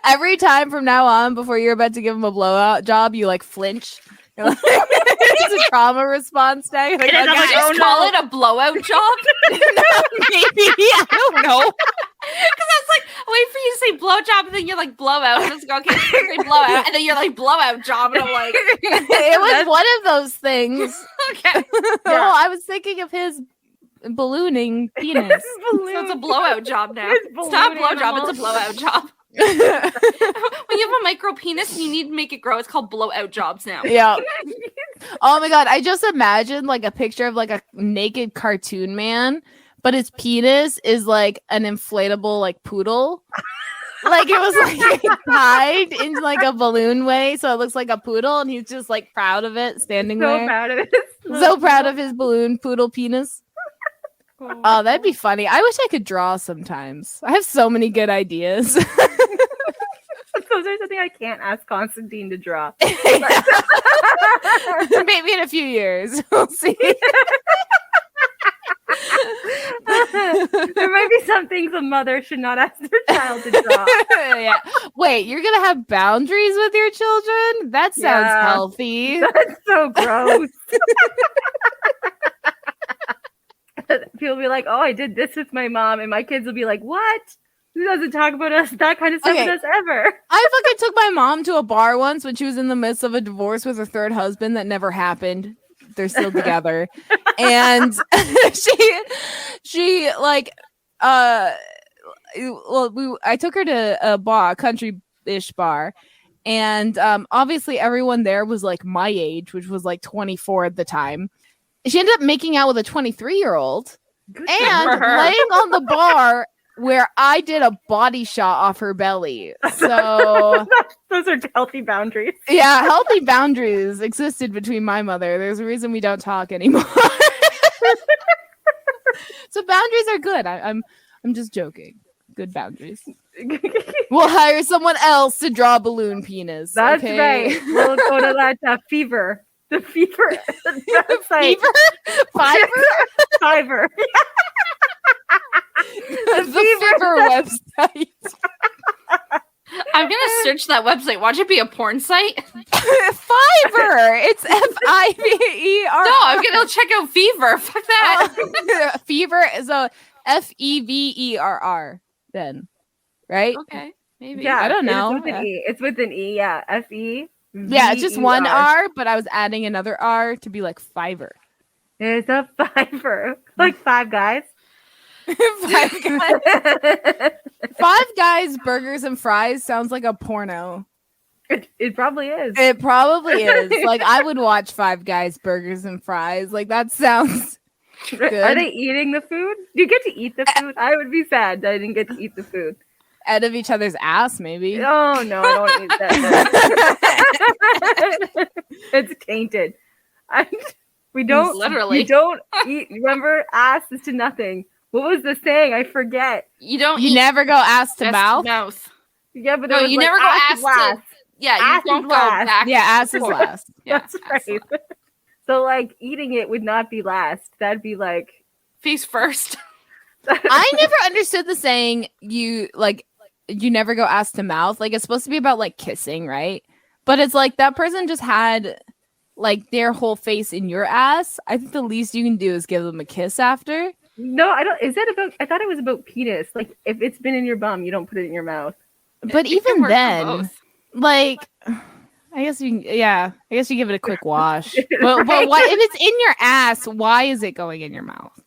Every time from now on, before you're about to give him a blowout job, you like flinch It's a trauma response day. Like, Did okay, I just call it a blowout job? maybe I don't know. Because I was like, wait for you to say blowjob, and then you're like blowout. And it's like, okay, so you say blowout, and then you're like blowout job, and I'm like, It was one of those things. okay, No, I was thinking of his ballooning penis. so it's a blowout job now. It's It's not a ballooning blowjob, it's a almost. blowout job. When you have a micro penis and you need to make it grow, it's called blowout jobs now. Yeah. Oh my god, I just imagined like a picture of like a naked cartoon man, but his penis is like an inflatable like poodle. Like it was like tied in like a balloon way, so it looks like a poodle, and he's just like proud of it, standing So there. proud of it. So proud of his balloon poodle penis. Oh, that'd be funny. I wish I could draw sometimes. I have so many good ideas. Those are something I can't ask Constantine to draw. Maybe in a few years. We'll see. There might be some things a mother should not ask their child to draw. Yeah. Wait, you're gonna have boundaries with your children? That sounds Yeah. healthy. That's so gross. People will be like, "Oh, I did this with my mom," and my kids will be like, "What? Who doesn't talk about us that kind of stuff Okay. with us ever?" I fucking took my mom to a bar once when she was in the midst of a divorce with her third husband that never happened. They're still together. And she like I took her to a bar, a country-ish bar. And obviously everyone there was like my age, which was like 24 at the time. She ended up making out with a 23-year-old and for her. laying on the bar where I did a body shot off her belly. So Those are healthy boundaries. yeah, healthy boundaries existed between my mother. There's a reason we don't talk anymore. So boundaries are good. I'm just joking. Good boundaries. We'll hire someone else to draw balloon penis. That's okay? right. We'll go to that fever. The fever website. Fever? Fiverr? Fiverr. The Fever website. I'm gonna search that website. Watch it be a porn site. Fiverr. It's Fiver. No, I'm gonna check out Fever. Fuck that. Fever is a Feverr. Then, right? Okay, maybe. I don't know. It's with an E. It's with an E. Yeah. Fe. Yeah, it's just one R, but I was adding another R to be like Fiverr. It's a Fiverr. Like Five Guys. Five Guys Burgers and Fries sounds like a porno. It probably is. It probably is. Like I would watch Five Guys Burgers and Fries. Like that sounds good. Are they eating the food? Do you get to eat the food? I would be sad that I didn't get to eat the food. out of each other's ass, maybe. Oh no, I don't want to eat that. It's tainted. We don't Literally. We don't eat. Remember, ass is to nothing. What was the saying? I forget. You don't You eat never go ass to just mouth. Yeah, but No, there was you like never go ass to- last. Yeah, Ass you don't is go last. back. Yeah, ass is forth. last. Yeah, That's right. So like eating it would not be last. That'd be like face first. I never understood the saying you never go ass to mouth. Like it's supposed to be about like kissing, right? But it's like that person just had like their whole face in your ass. I think the least you can do is give them a kiss after. no, I don't. Is that about? I thought it was about penis. Like if it's been in your bum, you don't put it in your mouth. But It can even work for then, both. like I guess you give it a quick wash. But why if it's in your ass, why is it going in your mouth?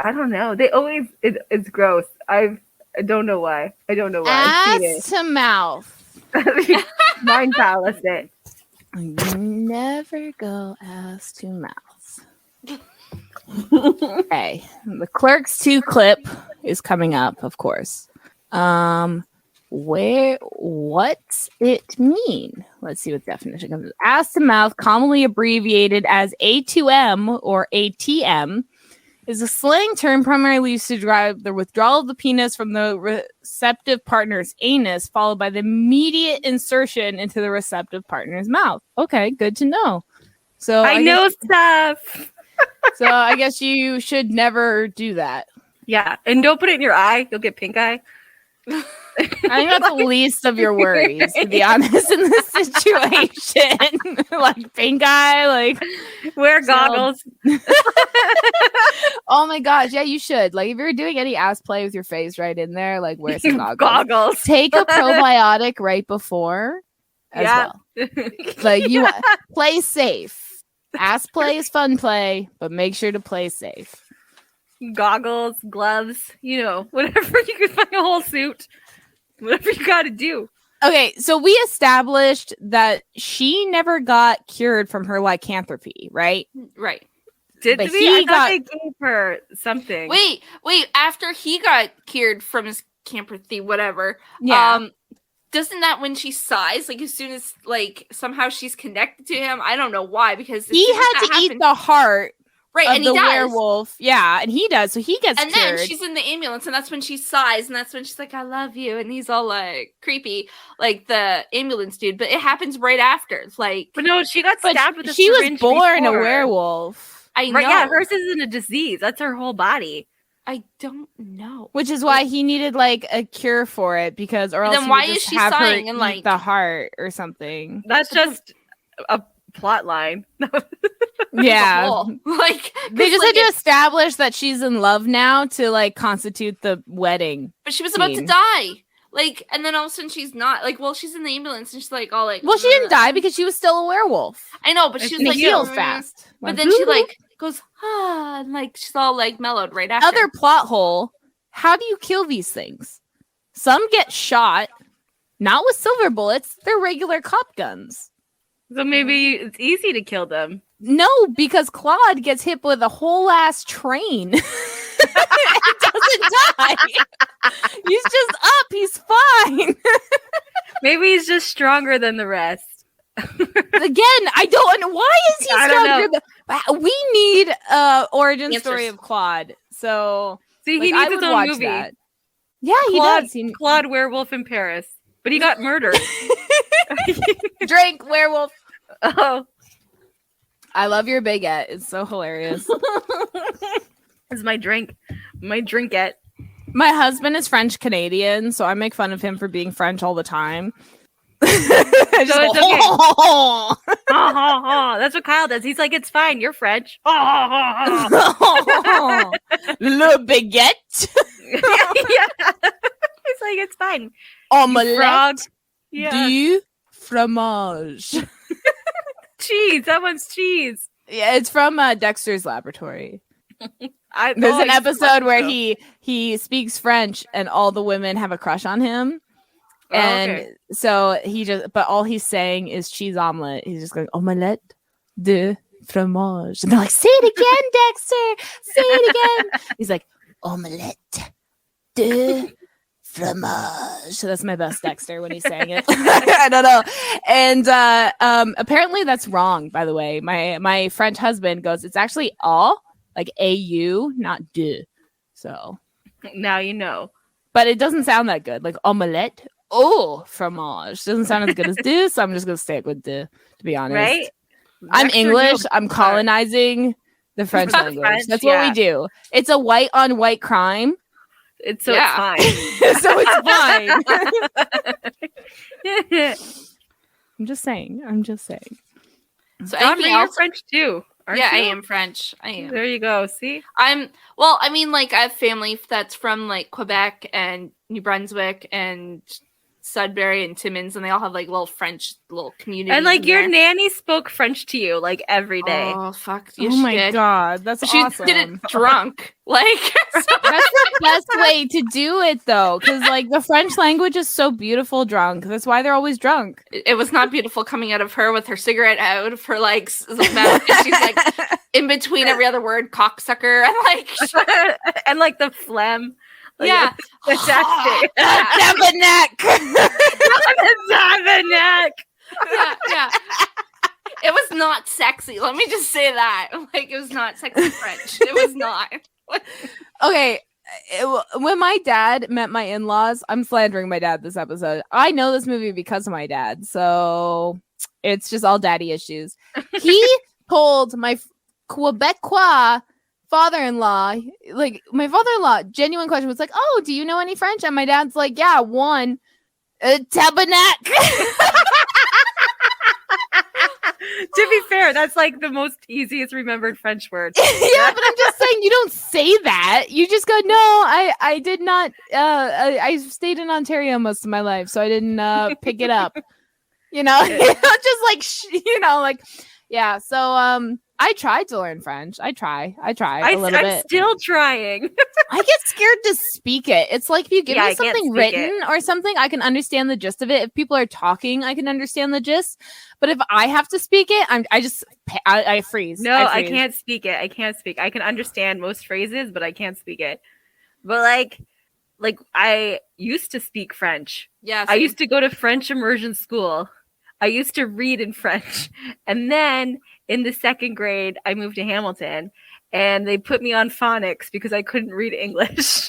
I don't know. They always it's gross. I don't know why. I don't know why. I've seen Ass to mouth. it. Mind palace it. You never go ass to mouth. Okay. The Clerks 2 clip is coming up, of course. What's it mean? Let's see what definition comes. Ass to mouth, commonly abbreviated as A2M or ATM, is a slang term primarily used to describe the withdrawal of the penis from the receptive partner's anus, followed by the immediate insertion into the receptive partner's mouth. Okay, good to know. So I know stuff. So I guess you should never do that. Yeah, and don't put it in your eye. You'll get pink eye. I think that's the least of your worries, to be honest, in this situation. Like pink eye, like Wear goggles. oh my gosh, yeah, you should. Like if you're doing any ass play with your face right in there, like wear some goggles. Goggles. Take a probiotic right before as well. Like you play safe. Ass play is fun play, but make sure to play safe. Goggles, gloves, whatever you can find, a whole suit, whatever you got to do. Okay, so we established that she never got cured from her lycanthropy, right? Right. Did But we? he I thought got- they gave her something. Wait. After he got cured from his lycanthropy, whatever. Yeah. Doesn't that when she sighs, like as soon as like somehow she's connected to him? I don't know why, because as He soon as had that to eat happens- the heart right, of and the he does. werewolf. Yeah, and he does. So he gets And cured. then she's in the ambulance, and that's when she sighs, and that's when she's like, "I love you," and he's all like creepy, like the ambulance dude. But it happens right after. It's like, But no, she got But stabbed with a she was syringe born before. a werewolf, I know. Right? Yeah, hers isn't a disease. That's her whole body. I don't know. which is why he needed like a cure for it, because or else Then he why would is just she have her sighing and, eat like- the heart or something. That's just a plot line. Yeah. Whole. Like They 'cause, just like, had to establish that she's in love now to like constitute the wedding. but she was about to scene. die. Like, and then all of a sudden she's not. Like, well, she's in the ambulance, and she's like, all like, Well, she didn't die because she was still a werewolf. I know, but she was And like, it heals "Mm." fast. But Like, then she "Ooh." like goes, and like she's all like mellowed right after. Other plot hole. How do you kill these things? Some get shot, not with silver bullets. They're regular cop guns. So maybe it's easy to kill them. No, because Claude gets hit with a whole ass train. He doesn't die. He's just up. He's fine. Maybe he's just stronger than the rest. Again, I don't know. Why is he I don't stronger than... We need origin Answers. story of Claude. So See, like, he I needs would his own watch movie. that. Yeah, he Claude, does. He... Claude Werewolf in Paris. But he got murdered. Drink werewolf. Oh. I love your baguette. It's so hilarious. This is my drink. My drinkette. My husband is French Canadian, so I make fun of him for being French all the time. So it's okay. Oh. Ha, ha, ha. That's what Kyle does. He's like, it's fine. You're French. Ha, ha, ha, ha. Le baguette. Yeah. It's like, it's fine. Omelette Frog. Yeah. du fromage. Cheese. That one's cheese. Yeah, it's from Dexter's Laboratory. There's There's an episode where he speaks French and all the women have a crush on him. Oh, And okay. so but all he's saying is cheese omelet. He's just going, omelette de fromage. And they're like, say it again, Dexter. Say it again. He's like, omelette de fromage. So that's my best Dexter when he's saying it. I don't know. And apparently that's wrong, by the way. My French husband goes, it's actually au, like A-U, not de. So, Now you know. but it doesn't sound that good. Like omelette au fromage. Doesn't sound as good as de, so I'm just going to stick with de, to be honest. Right? I'm Dexter English. knew I'm about colonizing the French language. French, That's what yeah. we do. It's a white on white crime. It's so Yeah. it's So it's fine. fine. I'm just saying. So Donna, anything you're else? French too. Aren't Yeah, I you? am French. I am. There you go. See? Well, I mean, like, I have family that's from, like, Quebec and New Brunswick and Sudbury and Timmins, and they all have, like, little French little communities. And like in your there. nanny spoke French to you like every day. Oh, fuck. Oh Yes, she my did. god, that's She awesome. did it drunk. Like, That's the best way to do it, though, because like the French language is so beautiful drunk. That's why they're always drunk. it was not beautiful coming out of her with her cigarette out of her, like, mouth. And she's, like, in between every other word, cocksucker. And, like, And like the phlegm. Like, yeah. it's fantastic. Tabernacle. Tabernacle. yeah. It was not sexy. Let me just say that. Like, it was not sexy French. It was not. Okay, when my dad met my in-laws, I'm slandering my dad this episode. I know this movie because of my dad, so it's just all daddy issues. He told my Quebecois father-in-law, like my father-in-law, genuine question was like, "Oh, do you know any French?" And my dad's like, "Yeah, one, tabernac." To be fair, that's like the most easiest remembered French word. Yeah, but I'm just saying you don't say that. You just go, "No, I did not. I stayed in Ontario most of my life, so I didn't pick it up." You know, just like like yeah. So I tried to learn French. I try a little bit. I'm still trying. I get scared to speak it. It's like if you give Yeah, me I can't something speak written or something, I can understand the gist of it. If people are talking, I can understand the gist. But if I have to speak it, I freeze. No, I I freeze. can't speak it. I can't speak. I can understand most phrases, but I can't speak it. But like I used to speak French. Yeah. I used to go to French immersion school. I used to read in French. And then in the second grade, I moved to Hamilton and they put me on phonics because I couldn't read English.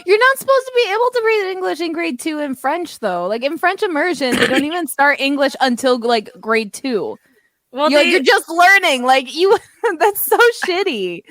You're not supposed to be able to read English in grade 2 in French, though. Like in French immersion, they don't even start English until like grade 2. Well, You're just learning. Like you, that's so shitty.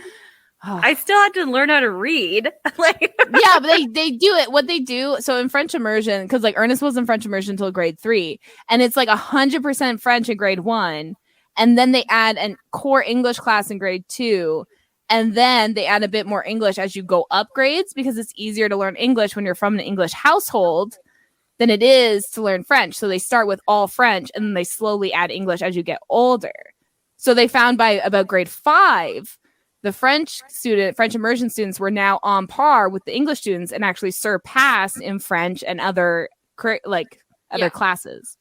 I still had to learn how to read. Yeah, but they do it. What they do, so in French immersion, because like Ernest was in French immersion until grade 3, and it's like 100% French in grade 1, and then they add a core English class in grade 2, and then they add a bit more English as you go up grades because it's easier to learn English when you're from an English household than it is to learn French. So they start with all French, and then they slowly add English as you get older. So they found by about grade 5. The French immersion students were now on par with the English students and actually surpassed in French and other classes.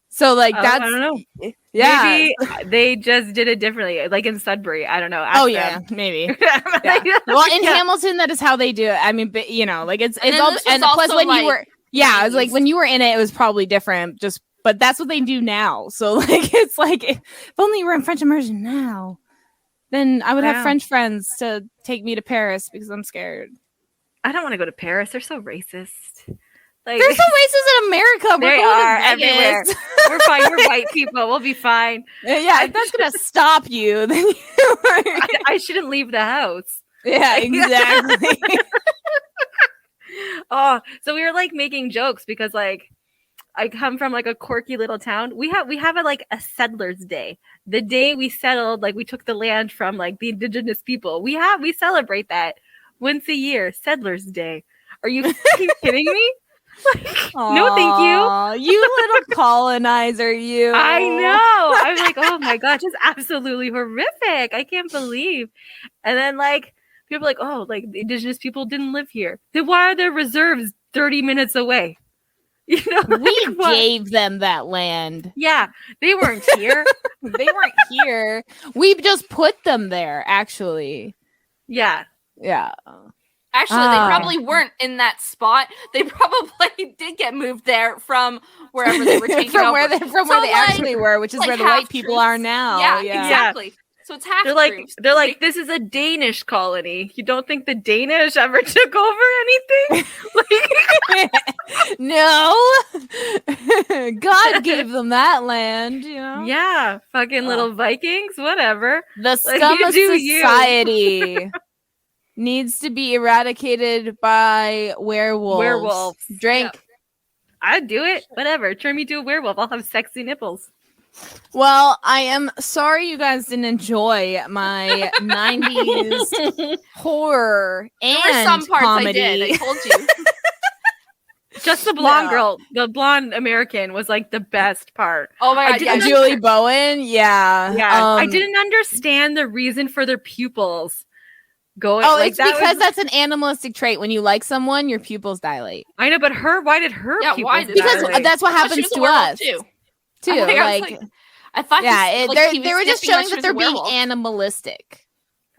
So like that's I don't know. Yeah. Maybe they just did it differently, like in Sudbury. I don't know. Ask them. Yeah, maybe. Yeah. Well, in Hamilton, that is how they do it. I mean, but, like it's all, and plus when you were it's like when you were in it was probably different. But that's what they do now. So like it's like if only you were in French immersion now. Then I would have French friends to take me to Paris because I'm scared. I don't want to go to Paris. They're so racist. Like, they're so racist in America. They are everywhere. We're fine. We're white people. We'll be fine. Yeah, if that's gonna stop you, then I shouldn't leave the house. Yeah, exactly. Oh, so we were like making jokes because like I come from like a quirky little town. We have a settlers day. The day we settled, like we took the land from like the indigenous people. We celebrate that once a year, Settlers Day. Are you kidding me? Like, no, thank you. You little colonizer, you. I know. I'm like, oh my gosh, it's absolutely horrific. I can't believe. And then like people are like, oh, like the indigenous people didn't live here. Then why are there reserves 30 minutes away? You know, like, we gave them that land. Yeah, they weren't here. They weren't here. We just put them there, actually. Yeah. Yeah. Actually, they probably weren't in that spot. They probably did get moved there from wherever they were taken from over. where they actually were, which is where the white people are now. Yeah, exactly. So it's half. They're like, this is a Danish colony. You don't think the Danish ever took over anything? Like, no. God gave them that land, you know? Yeah, fucking little Vikings, whatever. The scum of society needs to be eradicated by werewolves. Werewolves. Drink. Yeah. I'd do it. Whatever. Turn me to a werewolf. I'll have sexy nipples. Well, I am sorry you guys didn't enjoy my 90s horror and there were some parts comedy. I did. I told you. Just the blonde girl, the blonde American was like the best part. Oh my god, yeah, Julie Bowen. Yeah. I didn't understand the reason for their pupils going. Oh, like, it's because that's an animalistic trait. When you like someone, your pupils dilate. I know, but why did her pupils dilate? Because that's what happens to us. Too. I thought they were just showing that they're being animalistic.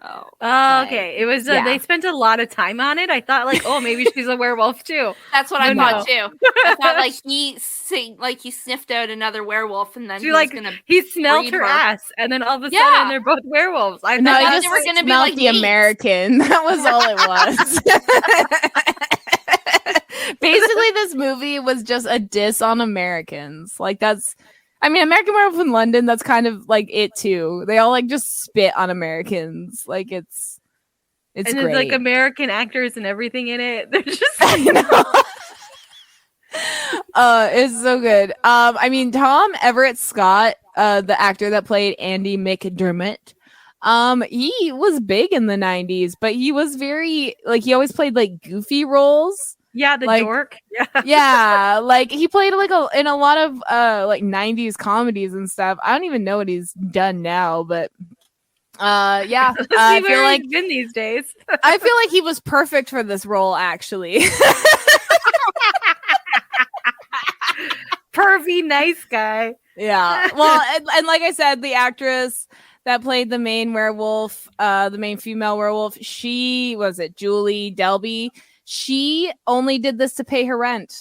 Oh, okay. It was they spent a lot of time on it. I thought like, oh, maybe she's a werewolf too. That's what I thought too. I thought like he sniffed out another werewolf and then he smelled her ass, and then all of a sudden they're both werewolves. I thought they were going to be like the American. That was all it was. Basically, this movie was just a diss on Americans. Like that's I mean, American Werewolf in London, that's kind of like it too. They all like just spit on Americans. Like it's and great. there's like American actors and everything in it. They're just You know? It's so good. I mean, Tom Everett Scott, the actor that played Andy McDermott, he was big in the 90s, but he was very like he always played like goofy roles. yeah, the like, dork. Yeah. Yeah, like he played like in a lot of like 90s comedies and stuff. I don't even know what he's done now, but yeah, Let's I see feel where like he's been these days. I feel like he was perfect for this role actually. Pervy nice guy. Yeah. Well, and like I said, the actress that played the main werewolf, the main female werewolf, she was it Julie Delby. She only did this to pay her rent.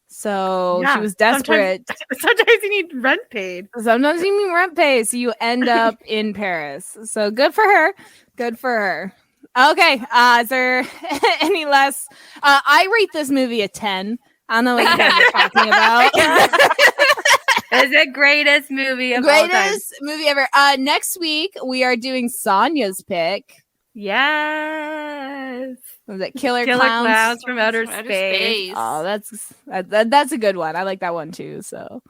So Yeah, she was desperate. Sometimes you need rent paid. Sometimes you need rent pay, so you end up in Paris. So good for her. Good for her. Okay. Is there any less? I rate this movie a 10. I don't know what you guys are talking about. It's the greatest movie of all time. Greatest movie ever. Next week we are doing Sonia's pick. Yes. Was it Killer Killer Clowns? Clowns from Outer Outer Space. Space. Oh, that's a good one. I like that one too. So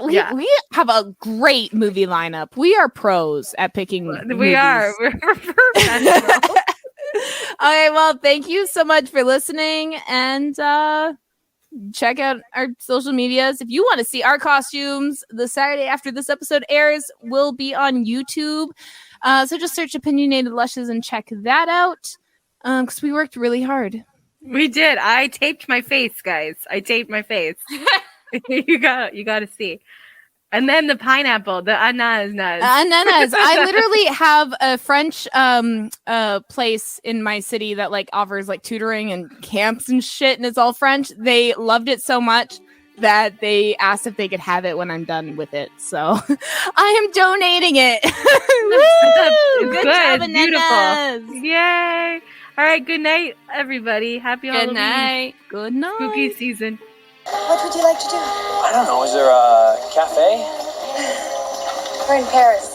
we have a great movie lineup. We are pros at picking. We movies. are. We're professional. Okay, well, thank you so much for listening, and check out our social medias. If you want to see our costumes, the Saturday after this episode airs will be on YouTube. So just search Opinionated Lushes and check that out. Because we worked really hard. We did. I taped my face, guys. I taped my face. you got to see. And then the pineapple, the ananas. Ananas. I literally have a French place in my city that like offers like tutoring and camps and shit, and it's all French. They loved it so much that they asked if they could have it when I'm done with it. So I am donating it. Woo! Good job, It's Ananas. beautiful. Yay. All right. Good night, everybody. Happy Good Halloween. night. Good night. Spooky season. What would you like to do? I don't know. Is there a cafe? We're in Paris.